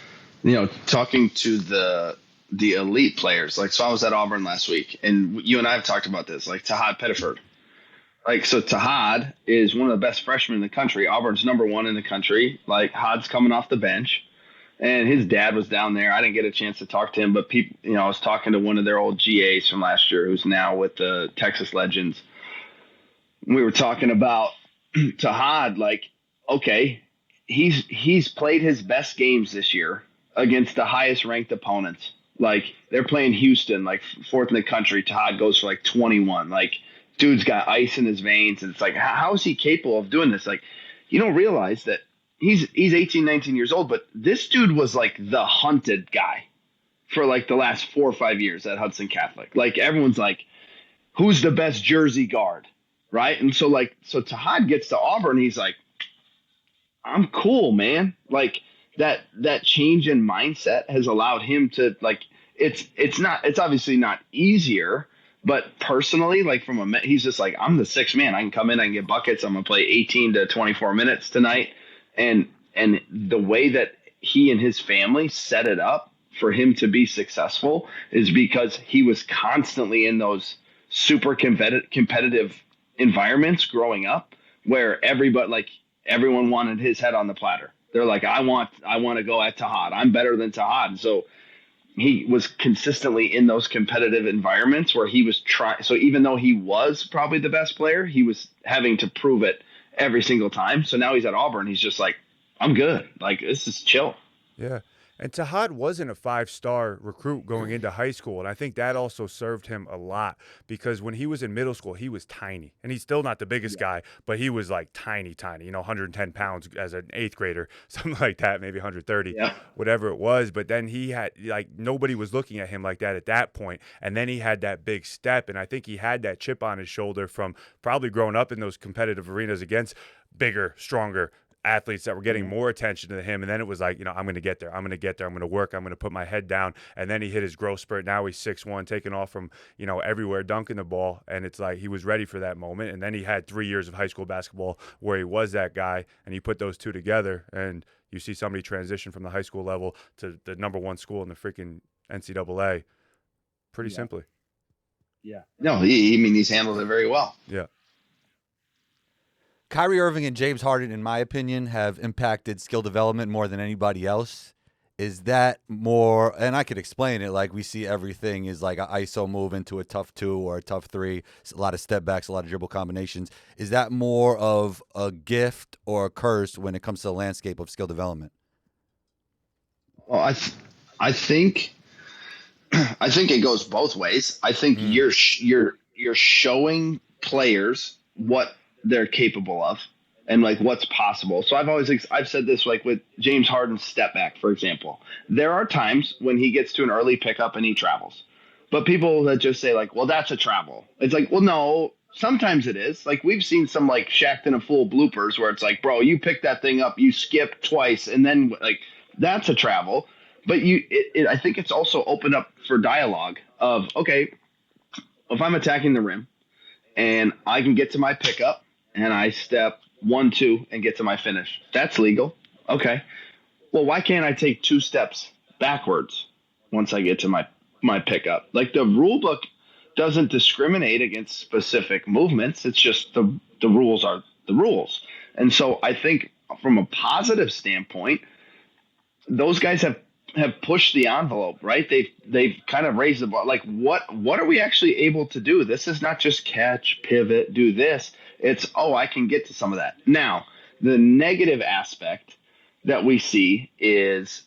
talking to the elite players. Like, so I was at Auburn last week, and you and I have talked about this. Like Tahad Pettiford. Like, so Tahad is one of the best freshmen in the country. Auburn's number 1 in the country. Like, Had's coming off the bench, and his dad was down there. I didn't get a chance to talk to him, but people, I was talking to one of their old GAs from last year, who's now with the Texas Legends. We were talking about Tahad. Like, okay, he's played his best games this year against the highest ranked opponents. Like, they're playing Houston, like 4th in the country. Tahad goes for like 21. Like, dude's got ice in his veins. And it's like, how is he capable of doing this? Like, you don't realize that he's 18, 19 years old, but this dude was like the hunted guy for like the last 4 or 5 years at Hudson Catholic. Like, everyone's like, who's the best Jersey guard? Right. And so Tahad gets to Auburn. He's like, I'm cool, man. Like, that change in mindset has allowed him to, like, it's obviously not easier, but personally, like, he's just like, I'm the 6th man. I can come in, I can get buckets. I'm going to play 18 to 24 minutes tonight. And the way that he and his family set it up for him to be successful is because he was constantly in those super competitive environments growing up where everyone wanted his head on the platter. They're like, I want to go at Tahad. I'm better than Tahad. So he was consistently in those competitive environments where he was trying. So even though he was probably the best player, he was having to prove it every single time. So now he's at Auburn. He's just like, I'm good. Like, this is chill. Yeah. And Tahad wasn't a 5-star recruit going into high school, and I think that also served him a lot because when he was in middle school, he was tiny. And he's still not the biggest guy, but he was like tiny, 110 pounds as an 8th grader, something like that, maybe 130, whatever it was. But then he had, like, nobody was looking at him like that at that point. And then he had that big step, and I think he had that chip on his shoulder from probably growing up in those competitive arenas against bigger, stronger athletes that were getting more attention to him. And then it was like, I'm going to get there. I'm going to get there. I'm going to work. I'm going to put my head down. And then he hit his growth spurt. Now he's 6'1", taking off from, everywhere, dunking the ball. And it's like he was ready for that moment. And then he had 3 years of high school basketball where he was that guy. And you put those two together and you see somebody transition from the high school level to the number 1 school in the freaking NCAA pretty simply. Yeah. No, he's handled it very well. Yeah. Kyrie Irving and James Harden, in my opinion, have impacted skill development more than anybody else. Is that more, and I could explain it, like we see everything is like an ISO move into a tough 2 or a tough 3, a lot of step backs, a lot of dribble combinations. Is that more of a gift or a curse when it comes to the landscape of skill development? Well, I think it goes both ways. I think you're showing players what they're capable of and like what's possible. So I've said this, like with James Harden's step back, for example. There are times when he gets to an early pickup and he travels, but people that just say like, well, that's a travel. It's like, well, no, sometimes it is. Like, we've seen some like Shaqtin' a Fool bloopers where it's like, bro, you picked that thing up, you skipped twice, and then like that's a travel. But I think it's also opened up for dialogue of, okay, if I'm attacking the rim and I can get to my pickup and I step 1, 2 and get to my finish, that's legal. Okay. Well, why can't I take 2 steps backwards once I get to my pickup? Like, the rule book doesn't discriminate against specific movements. It's just the rules are the rules. And so I think from a positive standpoint, those guys have pushed the envelope, right? They've kind of raised the bar. Like, what are we actually able to do? This is not just catch, pivot, do this. It's, I can get to some of that. Now, the negative aspect that we see is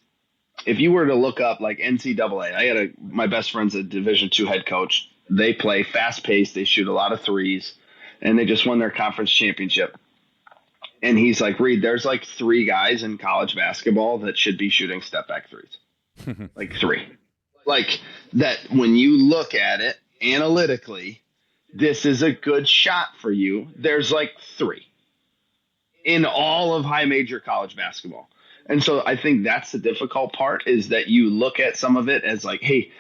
if you were to look up like NCAA, my best friend's a Division II head coach. They play fast paced. They shoot a lot of threes, and they just won their conference championship. And he's like, Reid, there's like 3 guys in college basketball that should be shooting step back threes. Like 3. Like, that when you look at it analytically, this is a good shot for you. There's like 3 in all of high major college basketball. And so I think that's the difficult part, is that you look at some of it as like, hey,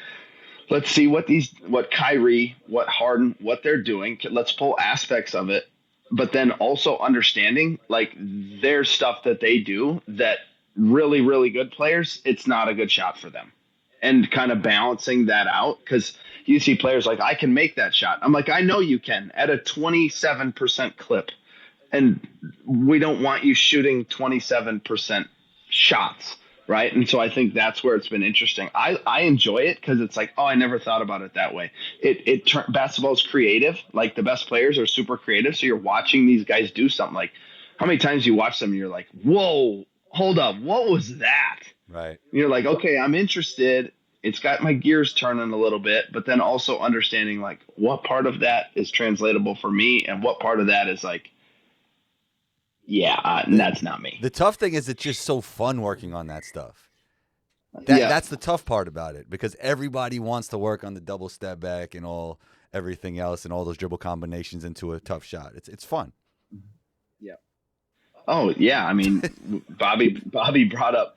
let's see what Kyrie, what Harden, what they're doing. Let's pull aspects of it. but then also understanding like there's stuff that they do that really, really good players, it's not a good shot for them. And kind of balancing that out, because you see players like, I can make that shot. I'm like, I know you can at a 27% clip. And we don't want you shooting 27% shots, right? And so I think that's where it's been interesting. I enjoy it because it's like, oh, I never thought about it that way. Basketball's creative. Like the best players are super creative. So you're watching these guys do something. Like how many times you watch them and you're like, whoa, hold up, what was that? Right. You're like, okay, I'm interested. It's got my gears turning a little bit, but then also understanding like what part of that is translatable for me and what part of that is like, yeah, that's not me. The tough thing is it's just so fun working on that stuff. That's the tough part about it, because everybody wants to work on the double step back and everything else and all those dribble combinations into a tough shot. It's fun. Yeah. Oh yeah, I mean, Bobby brought up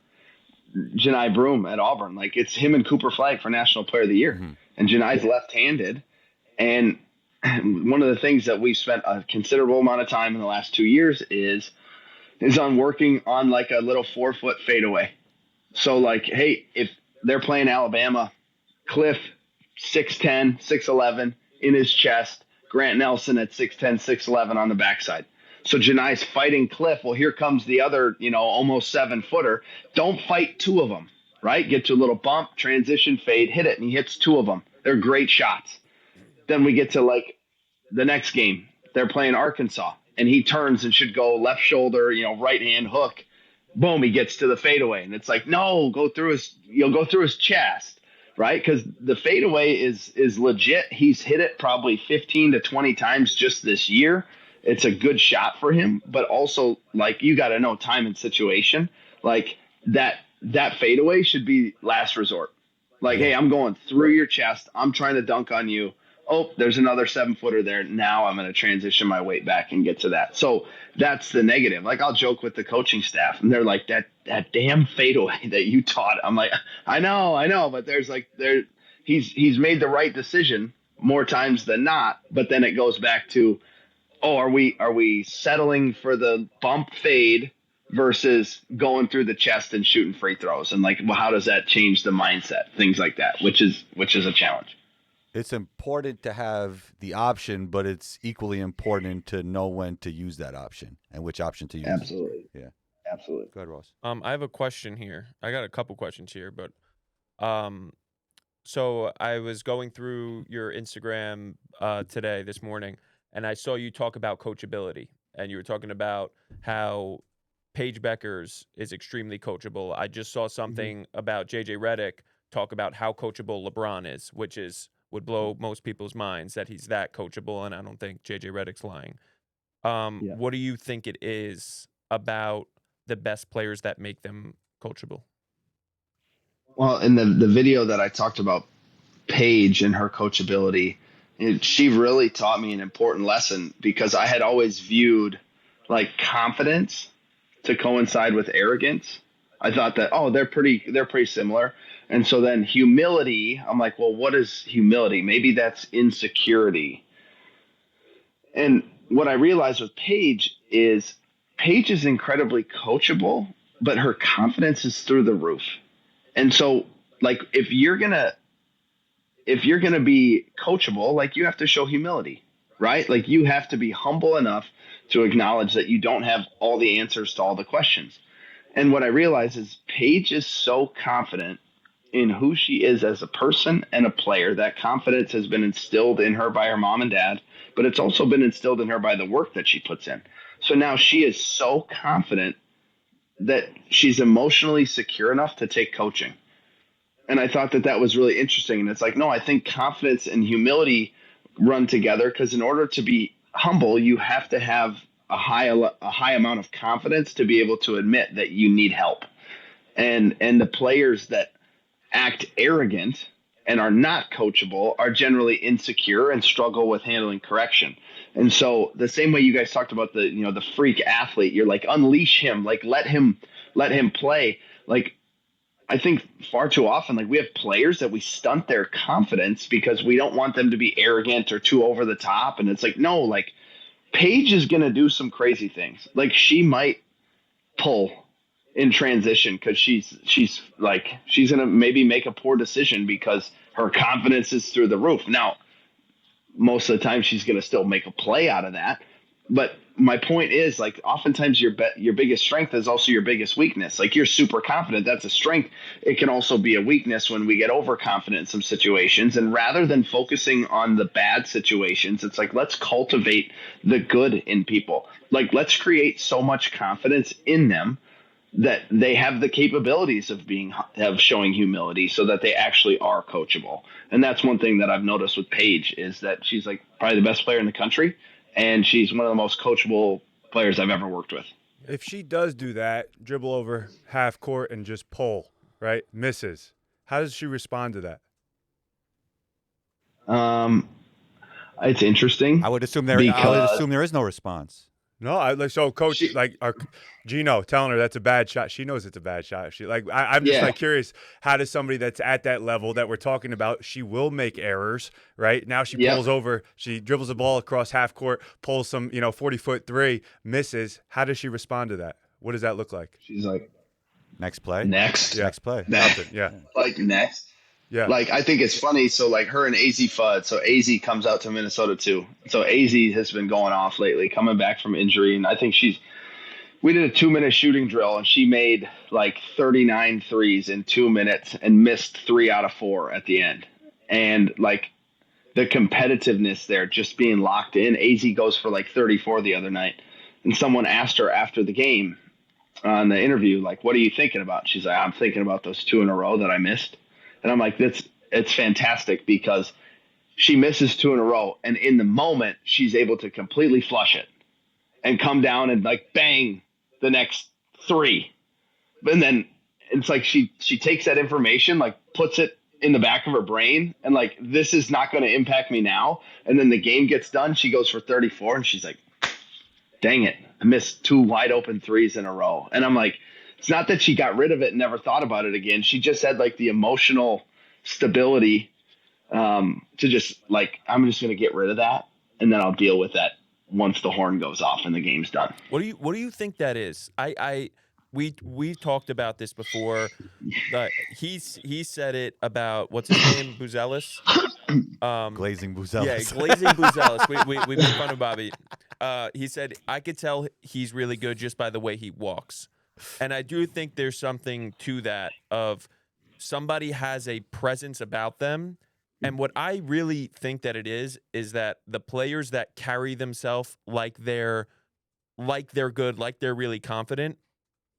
Johni Broome at Auburn. Like it's him and Cooper Flagg for National Player of the Year, and Johni's left-handed, and one of the things that we've spent a considerable amount of time in the last 2 years is on working on like a little 4-foot fadeaway. So like, hey, if they're playing Alabama, Cliff 6'10", 6'11" in his chest, Grant Nelson at 6'10", 6'11" on the backside. So Johni's fighting Cliff. Well, here comes the other, almost 7-footer. Don't fight two of them, right? Get to a little bump, transition, fade, hit it, and he hits two of them. They're great shots. Then we get to like the next game. They're playing Arkansas, and he turns and should go left shoulder, right hand hook. Boom, he gets to the fadeaway, and it's like, no, go through his chest, right? Because the fadeaway is legit. He's hit it probably 15 to 20 times just this year. It's a good shot for him, but also like you got to know time and situation. Like that fadeaway should be last resort. Like, hey, I'm going through your chest. I'm trying to dunk on you. Oh, there's another 7-footer there. Now I'm going to transition my weight back and get to that. So that's the negative. Like I'll joke with the coaching staff, and they're like, that damn fadeaway that you taught. I'm like, I know, but he's made the right decision more times than not. But then it goes back to, oh, are we settling for the bump fade versus going through the chest and shooting free throws? And like, well, how does that change the mindset? Things like that, which is a challenge. It's important to have the option, but it's equally important to know when to use that option and which option to use. Absolutely. Yeah. Absolutely. Go ahead, Ross. I have a question here. I got a couple questions here, but so I was going through your Instagram this morning, and I saw you talk about coachability, and you were talking about how Paige Bueckers is extremely coachable. I just saw something about JJ Redick talk about how coachable LeBron is, which would blow most people's minds that he's that coachable, and I don't think JJ Redick's lying. What do you think it is about the best players that make them coachable? Well, in the video that I talked about Paige and her coachability, she really taught me an important lesson, because I had always viewed like confidence to coincide with arrogance. I thought that, oh, they're pretty similar. And so then humility, I'm like, well, what is humility? Maybe that's insecurity. And what I realized with Paige is incredibly coachable, but her confidence is through the roof. And so like, if you're going to be coachable, like you have to show humility, right? Like you have to be humble enough to acknowledge that you don't have all the answers to all the questions. And what I realize is Paige is so confident in who she is as a person and a player. That confidence has been instilled in her by her mom and dad, but it's also been instilled in her by the work that she puts in. So now she is so confident that she's emotionally secure enough to take coaching. And I thought that was really interesting. And it's like, no, I think confidence and humility run together, because in order to be humble, you have to have a high amount of confidence to be able to admit that you need help. And the players that act arrogant and are not coachable are generally insecure and struggle with handling correction. And so the same way you guys talked about the freak athlete, you're like, unleash him, like let him play. Like I think far too often, like we have players that we stunt their confidence because we don't want them to be arrogant or too over the top. And it's like, no, like Paige is going to do some crazy things. Like she might pull in transition because she's going to maybe make a poor decision because her confidence is through the roof. Now, most of the time she's going to still make a play out of that. But my point is, like, oftentimes your biggest strength is also your biggest weakness. Like, you're super confident. That's a strength. It can also be a weakness when we get overconfident in some situations. And rather than focusing on the bad situations, it's like, let's cultivate the good in people. Like, let's create so much confidence in them that they have the capabilities of showing humility so that they actually are coachable. And that's one thing that I've noticed with Paige is that she's like probably the best player in the country. And she's one of the most coachable players I've ever worked with. If she does do that, dribble over half court and just pull, right? Misses. How does she respond to that? It's interesting. I would assume there is no response. No, coach, Gino telling her that's a bad shot. She knows it's a bad shot. I'm just curious. How does somebody that's at that level that we're talking about? She will make errors, right? Now she pulls over, she dribbles the ball across half court, pulls some 40-foot three, misses. How does she respond to that? What does that look like? She's like, next play. Next play. Nothing. Yeah. Like next. Yeah. Like, I think it's funny. So, like, her and AZ Fudd. So, AZ comes out to Minnesota, too. So, AZ has been going off lately, coming back from injury. And I think we did a 2-minute shooting drill, and she made, like, 39 threes in 2 minutes and missed 3 out of 4 at the end. And, like, the competitiveness there, just being locked in. AZ goes for, like, 34 the other night. And someone asked her after the game on the interview, like, what are you thinking about? She's like, I'm thinking about those 2 in a row that I missed. And I'm like, it's fantastic because she misses 2 in a row. And in the moment, she's able to completely flush it and come down and like bang the next 3. And then it's like she takes that information, like puts it in the back of her brain and like, this is not going to impact me now. And then the game gets done. She goes for 34 and she's like, dang it, I missed 2 wide open threes in a row. And I'm like, it's not that she got rid of it and never thought about it again. She just had like the emotional stability to just like, I'm just going to get rid of that. And then I'll deal with that once the horn goes off and the game's done. What do you think that is? We've talked about this before. He said it about, what's his name? Buzelis? Glazing Buzelis. Yeah, Glazing Buzelis. We made fun of Bobby. He said, I could tell he's really good just by the way he walks. And I do think there's something to that of somebody has a presence about them. And what I really think that it is that the players that carry themselves like they're good, like they're really confident,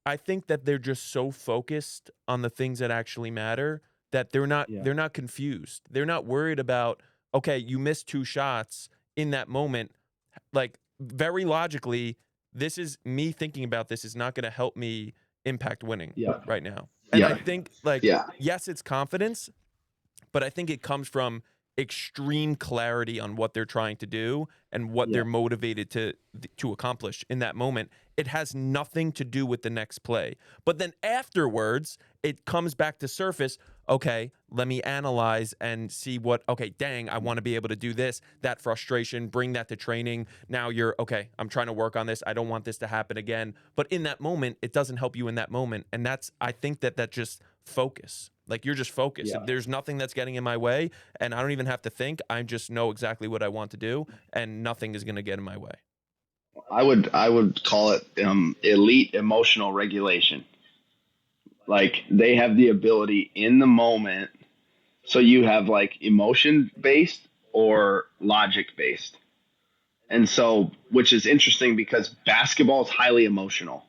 I think that they're just so focused on the things that actually matter that they're not confused. They're not worried about, okay, you missed 2 shots in that moment. Like, very logically, this is me thinking about this is not going to help me impact winning right now. And I think, yes, it's confidence, but I think it comes from extreme clarity on what they're trying to do and what they're motivated to accomplish in that moment. It has nothing to do with the next play. But then afterwards, it comes back to surface. Okay, let me analyze and see I want to be able to do this, that frustration, bring that to training. Now I'm trying to work on this. I don't want this to happen again. But in that moment, it doesn't help you in that moment. And I think that just focus. Like, you're just focused. Yeah. There's nothing that's getting in my way, and I don't even have to think. I just know exactly what I want to do, and nothing is going to get in my way. I would call it elite emotional regulation. Like, they have the ability in the moment. So you have like emotion based or logic based. And so, which is interesting because basketball is highly emotional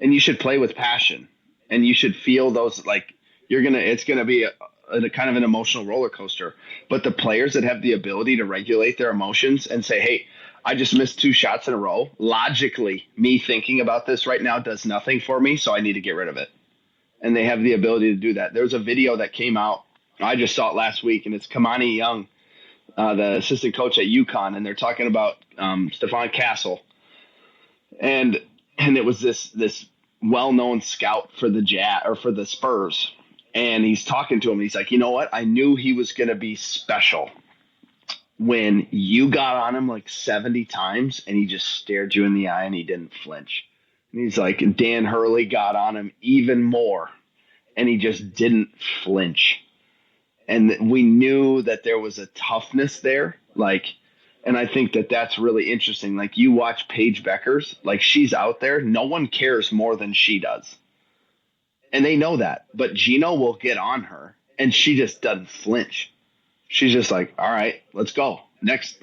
and you should play with passion and you should feel those, like it's going to be a kind of an emotional roller coaster, but the players that have the ability to regulate their emotions and say, hey, I just missed 2 shots in a row. Logically, me thinking about this right now does nothing for me. So I need to get rid of it. And they have the ability to do that. There's a video that came out. I just saw it last week, and it's Kamani Young, the assistant coach at UConn, and they're talking about Stephon Castle. And it was this well-known scout for the for the Spurs. And he's talking to him. He's like, you know what? I knew he was going to be special. when you got on him like 70 times and he just stared you in the eye and he didn't flinch. And he's like, and Dan Hurley got on him even more and he just didn't flinch. And we knew that there was a toughness there. Like, and I think that that's really interesting. Like, you watch Paige Bueckers, like, she's out there. No one cares more than she does. And they know that. But Gino will get on her and she just doesn't flinch. She's just like, all right, let's go. Next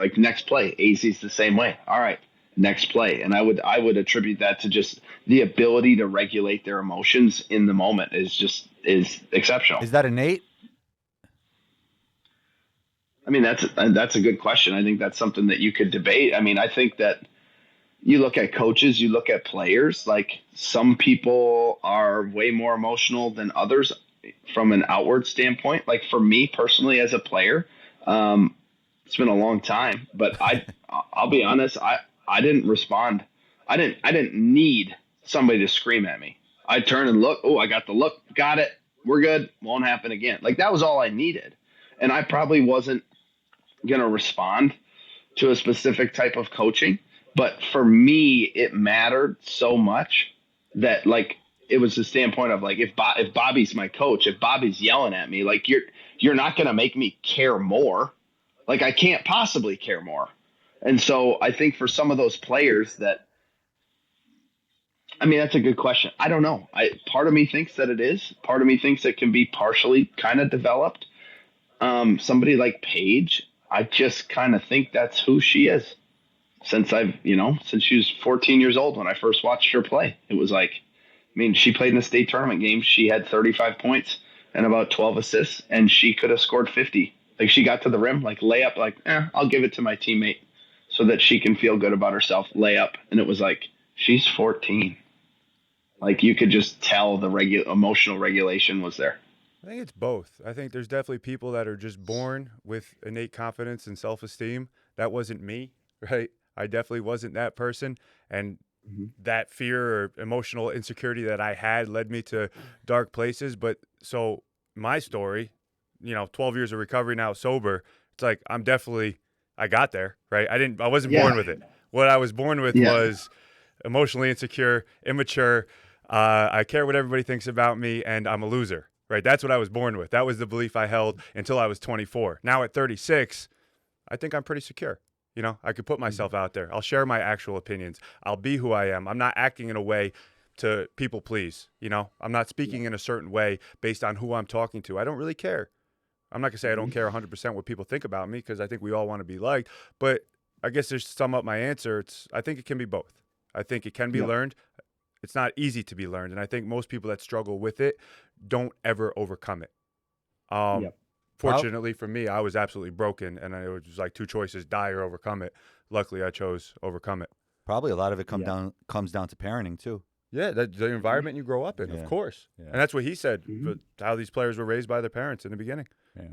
play. AZ's the same way. All right, next play. And I would attribute that to just the ability to regulate their emotions in the moment is exceptional. Is that innate? I mean, that's a good question. I think that's something that you could debate. I mean, I think that you look at coaches, you look at players, like some people are way more emotional than others from an outward standpoint. Like for me personally as a player, it's been a long time, but I'll be honest. I didn't respond. I didn't need somebody to scream at me. I turn and look. Oh, I got the look. Got it. We're good. Won't happen again. Like that was all I needed. And I probably wasn't going to respond to a specific type of coaching. But for me, it mattered so much that like it was the standpoint of like if Bobby's my coach, if Bobby's yelling at me, like you're not going to make me care more. Like I can't possibly care more. And so I think for some of those players that, I mean, that's a good question. I don't know. Part of me thinks that it is. Part of me thinks it can be partially kind of developed. Somebody like Paige, I just kind of think that's who she is. Since she was 14 years old when I first watched her play. It was like, I mean, she played in a state tournament game. She had 35 points and about 12 assists, and she could have scored 50. Like she got to the rim, like layup, like, I'll give it to my teammate so that she can feel good about herself, layup. And it was like, she's 14. Like you could just tell the emotional regulation was there. I think it's both. I think there's definitely people that are just born with innate confidence and self-esteem. That wasn't me, right? I definitely wasn't that person. And that fear or emotional insecurity that I had led me to dark places. But so my story, 12 years of recovery now sober, it's like I got there, right? I wasn't born with it. What I was born with was emotionally insecure, immature. I care what everybody thinks about me and I'm a loser, right? That's what I was born with. That was the belief I held until I was 24. Now at 36, I think I'm pretty secure. I could put myself out there. I'll share my actual opinions. I'll be who I am. I'm not acting in a way to people please. I'm not speaking in a certain way based on who I'm talking to. I don't really care. I'm not going to say I don't care 100% what people think about me because I think we all want to be liked. But I guess to sum up my answer, I think it can be both. I think it can be learned. It's not easy to be learned. And I think most people that struggle with it don't ever overcome it. Fortunately for me, I was absolutely broken, and it was like two choices: die or overcome it. Luckily, I chose overcome it. Probably a lot of it comes down to parenting too. Yeah, the environment you grow up in, of course. Yeah. And that's what he said, but how these players were raised by their parents in the beginning. Yeah.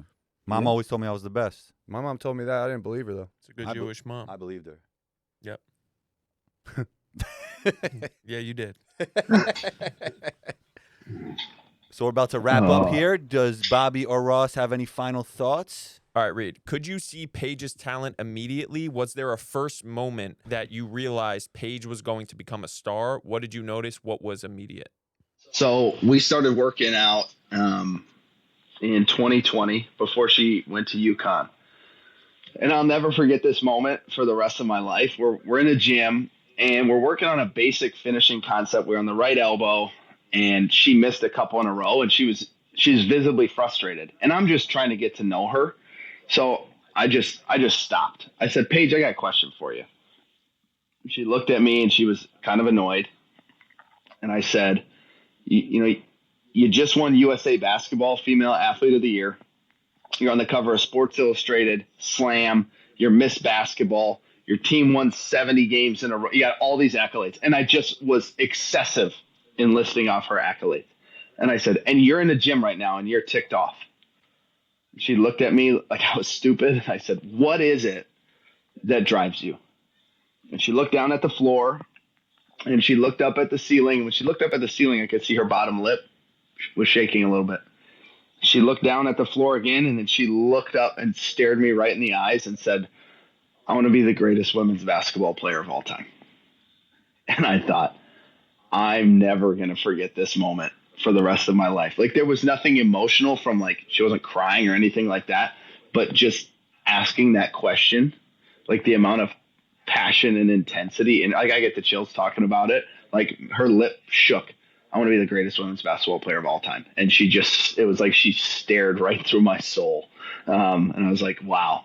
Mom always told me I was the best. My mom told me that. I didn't believe her, though. It's a good Jewish mom. I believed her. Yep. Yeah, you did. So we're about to wrap up here. Does Bobby or Ross have any final thoughts? All right, Reid. Could you see Paige's talent immediately? Was there a first moment that you realized Paige was going to become a star? What did you notice? What was immediate? So we started working out in 2020 before she went to UConn. And I'll never forget this moment for the rest of my life. We're in a gym, and we're working on a basic finishing concept. We're on the right elbow, and she missed a couple in a row, and she's visibly frustrated. And I'm just trying to get to know her. So I just stopped. I said, Paige, I got a question for you. She looked at me, and she was kind of annoyed. And I said, you just won USA Basketball Female Athlete of the Year. You're on the cover of Sports Illustrated, Slam. You're Miss Basketball. Your team won 70 games in a row. You got all these accolades. And I just was excessive in listing off her accolades. And I said, and you're in the gym right now and you're ticked off. She looked at me like I was stupid. I said, what is it that drives you? And she looked down at the floor and she looked up at the ceiling. When she looked up at the ceiling, I could see her bottom lip was shaking a little bit. she looked down at the floor again, and then she looked up and stared me right in the eyes and said, "I want to be the greatest women's basketball player of all time." And I thought, I'm never going to forget this moment for the rest of my life. Like, there was nothing emotional from, like, she wasn't crying or anything like that, but just asking that question, like the amount of passion and intensity. And like, I get the chills talking about it. Like, her lip shook. I want to be the greatest women's basketball player of all time. And it was like she stared right through my soul. And I was like, wow,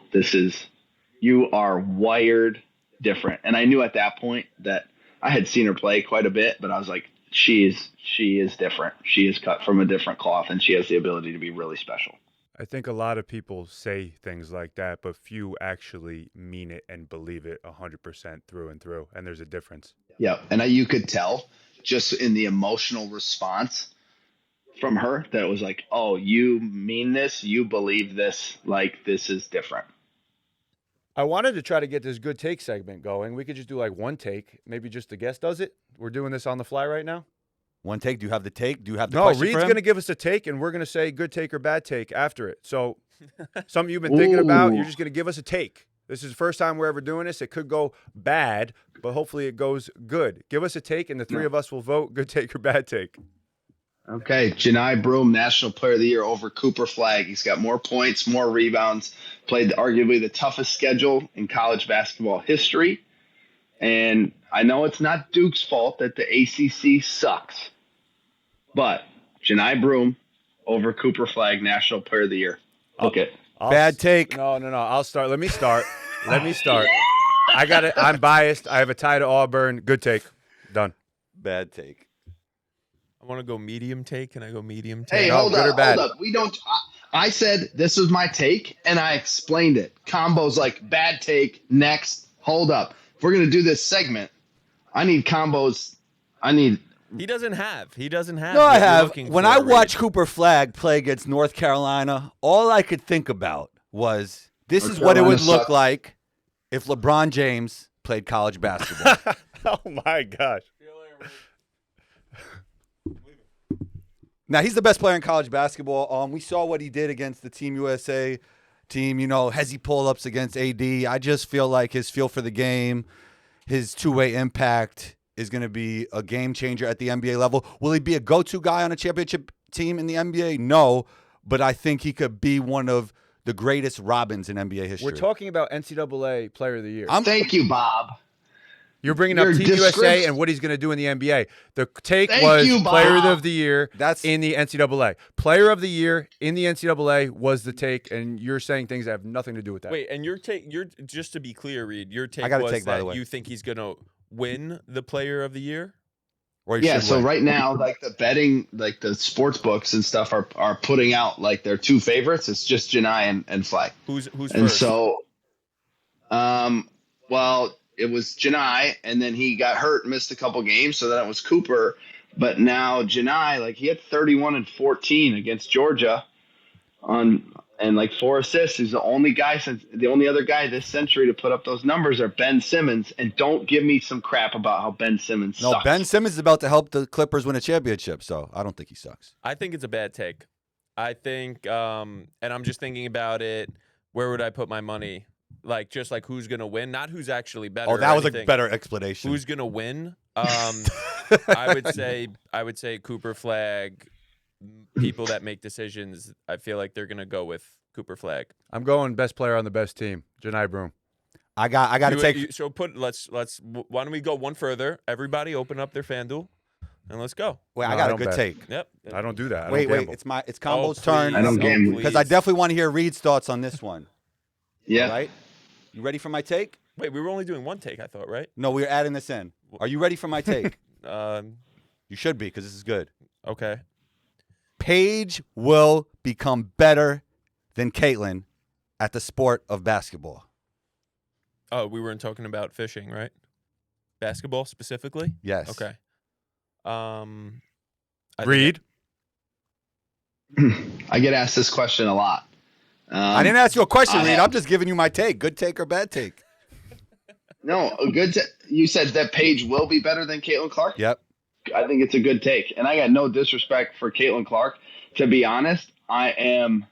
you are wired different. And I knew at that point that I had seen her play quite a bit, but I was like, she is different. She is cut from a different cloth, and she has the ability to be really special. I think a lot of people say things like that, but few actually mean it and believe it 100% through and through. And there's a difference. Yeah. And you could tell just in the emotional response from her that it was like, oh, you mean this? You believe this? Like, this is different. I wanted to try to get this good take segment going. We could just do like one take. Maybe just the guest does it. We're doing this on the fly right now. One take. Do you have the take? Do you have the No, question Reed's for him? going to give us a take, and we're going to say good take or bad take after it. So something you've been thinking about, you're just going to give us a take. This is the first time we're ever doing this. It could go bad, but hopefully it goes good. Give us a take, and the three of us will vote good take or bad take. Okay, Johni Broome, National Player of the Year over Cooper Flagg. He's got more points, more rebounds, played arguably the toughest schedule in college basketball history. And I know it's not Duke's fault that the ACC sucks, but Johni Broome over Cooper Flagg, National Player of the Year. Book it. Bad take. No. I'll start. Let me start. I got it. I'm biased. I have a tie to Auburn. Good take. Done. Bad take. I want to go medium take. Can I go medium take? Hey, No, hold good or up, bad? hold up. We don't. I said this was my take, and I explained it. Combo's like bad take. Next, hold up. If we're gonna do this segment, I need combos. He doesn't have. No, I have. When I watched Cooper Flagg play against North Carolina, all I could think about was this North is what it would Carolina look sucks. like if LeBron James played college basketball. Oh, my gosh. Now, he's the best player in college basketball. We saw what he did against the Team USA team, hezzy pull-ups against AD. I just feel like his feel for the game, his two-way impact is going to be a game changer at the NBA level. Will he be a go-to guy on a championship team in the NBA? No, but I think he could be one of the greatest Robins in NBA history. We're talking about NCAA Player of the Year. Thank you, Bob. You're bringing up Your Team USA description- and what he's going to do in the NBA. The take Thank was you, Bob. Player of the Year That's- in the NCAA. Player of the Year in the NCAA was the take, and you're saying things that have nothing to do with that. Wait, and your take, just to be clear, Reed, your take I got a was take, by that the way. you think he's going to win the Player of the Year? Or he Yeah, should so win. right now, like the betting, like the sports books and stuff are putting out like their two favorites. It's just Johni and Flagg. Who's And first? so, well, it was Johni, and then he got hurt, and missed a couple games, so then it was Cooper. But now Johni, like he had 31 and 14 against Georgia, and like 4 assists. He's the only other guy this century to put up those numbers are Ben Simmons. And don't give me some crap about how Ben Simmons No, sucks. Ben Simmons is about to help the Clippers win a championship, so I don't think he sucks. I think it's a bad take. I think, and I'm just thinking about it, where would I put my money? Like, just like who's going to win, not who's actually better. Oh, that or was a anything. better explanation. Who's going to win? I would say Cooper Flagg. People that make decisions, I feel like they're going to go with Cooper Flagg. I'm going best player on the best team, Johni Broome. I got to take. So why don't we go one further? Everybody open up their FanDuel and let's go. Wait, No, I got I a don't good bet. take. Yep. I don't do that. I Wait, don't gamble. it's Combo's turn. I don't gamble. Because I definitely want to hear Reed's thoughts on this one. Yeah. Right? You ready for my take? Wait, we were only doing one take, I thought, right? No, we're adding this in. Are you ready for my take? Um, You should be, because this is good. okay. Paige will become better than Caitlin at the sport of basketball. Oh, we weren't talking about fishing, right? Basketball specifically? Yes. Okay. I think Reed. I get asked this question a lot. I didn't ask you a question, I Reed. have- I'm just giving you my take. Good take or bad take? No, you said that Paige will be better than Caitlin Clark? Yep. I think it's a good take. And I got no disrespect for Caitlin Clark. To be honest, Diana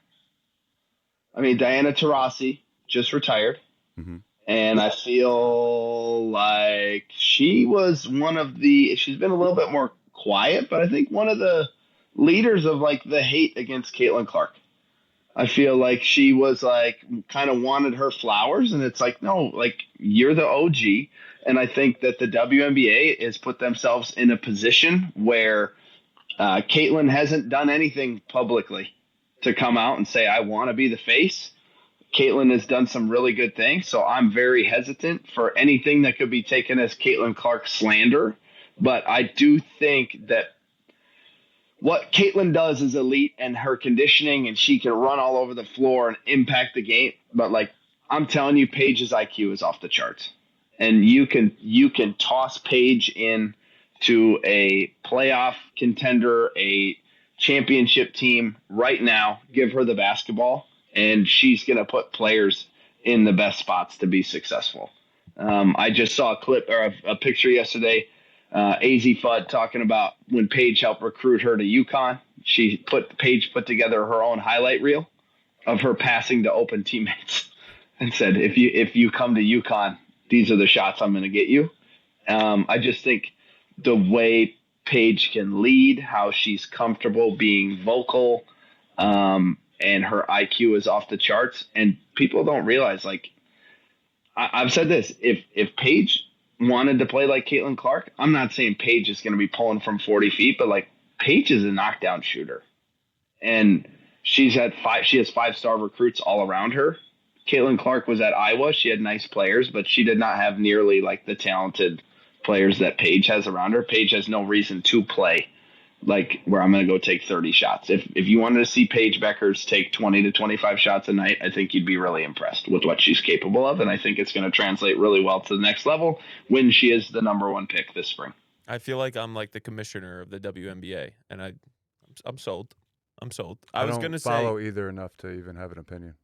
Taurasi just retired. Mm-hmm. And I feel like she's been a little bit more quiet, but I think one of the leaders of like the hate against Caitlin Clark. I feel like she was like kind of wanted her flowers, and it's like, no, like you're the OG. And I think that the WNBA has put themselves in a position where Caitlin hasn't done anything publicly to come out and say, I want to be the face. Caitlin has done some really good things, so I'm very hesitant for anything that could be taken as Caitlin Clark slander. But I do think that what Caitlin does is elite, and her conditioning, and she can run all over the floor and impact the game. But like I'm telling you, Paige's IQ is off the charts, and you can toss Paige in to a playoff contender, a championship team right now. Give her the basketball, and she's going to put players in the best spots to be successful. I just saw a clip or a picture yesterday. AZ Fudd talking about when Paige helped recruit her to UConn. Paige put together her own highlight reel of her passing to open teammates and said, if you come to UConn, these are the shots I'm going to get you. I just think the way Paige can lead, how she's comfortable being vocal, and her IQ is off the charts. And people don't realize, like, I've said this, if Paige wanted to play like Caitlin Clark, I'm not saying Paige is going to be pulling from 40 feet, but like Paige is a knockdown shooter, and she has 5-star recruits all around her. Caitlin Clark was at Iowa. She had nice players, but she did not have nearly like the talented players that Paige has around her. Paige has no reason to play like where I'm going to go take 30 shots. If you wanted to see Paige Bueckers take 20 to 25 shots a night, I think you'd be really impressed with what she's capable of. And I think it's going to translate really well to the next level when she is the number one pick this spring. I feel like I'm like the commissioner of the WNBA, and I'm sold. I'm sold. I was don't gonna follow say either enough to even have an opinion.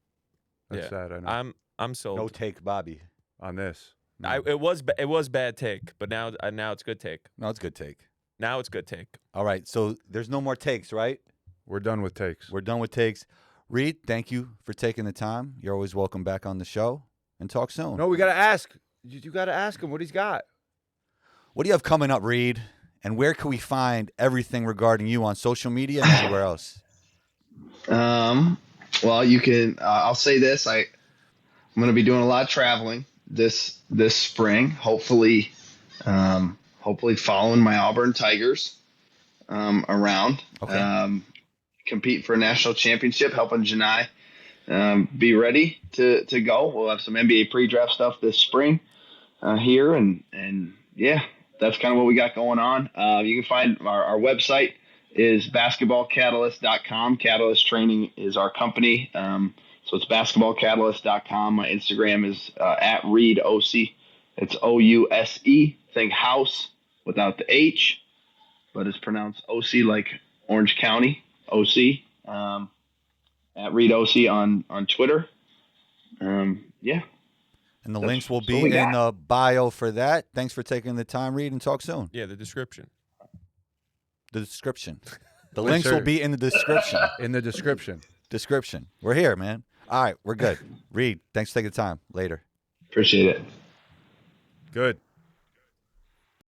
That's sad. I know. I'm sold. No take, Bobby. On this. No. It was bad take, but now it's good take. No, it's good take. Now it's good take. All right, so there's no more takes, right? We're done with takes. We're done with takes. Reid, thank you for taking the time. You're always welcome back on the show, and talk soon. No, we got to ask. You got to ask him what he's got. What do you have coming up, Reid? And where can we find everything regarding you on social media and anywhere else? Well, you can. I'll say this: I'm going to be doing a lot of traveling this spring. Hopefully following my Auburn Tigers around. Okay. Compete for a national championship, helping Johni be ready to go. We'll have some NBA pre-draft stuff this spring here, and yeah, that's kind of what we got going on. You can find our website is basketballcatalyst.com. Catalyst Training is our company. So it's basketballcatalyst.com. My Instagram is at Reid Ouse. It's OUSE. Think house without the H, but it's pronounced OC like Orange County, OC. At Reid Ouse on Twitter. Yeah. And the links will be in the bio for that. Thanks for taking the time, Reid, and talk soon. Yeah, the description. The description. The links will be in the description. In the description. Description. We're here, man. All right, we're good. Reid, thanks for taking the time. Later. Appreciate it. Good.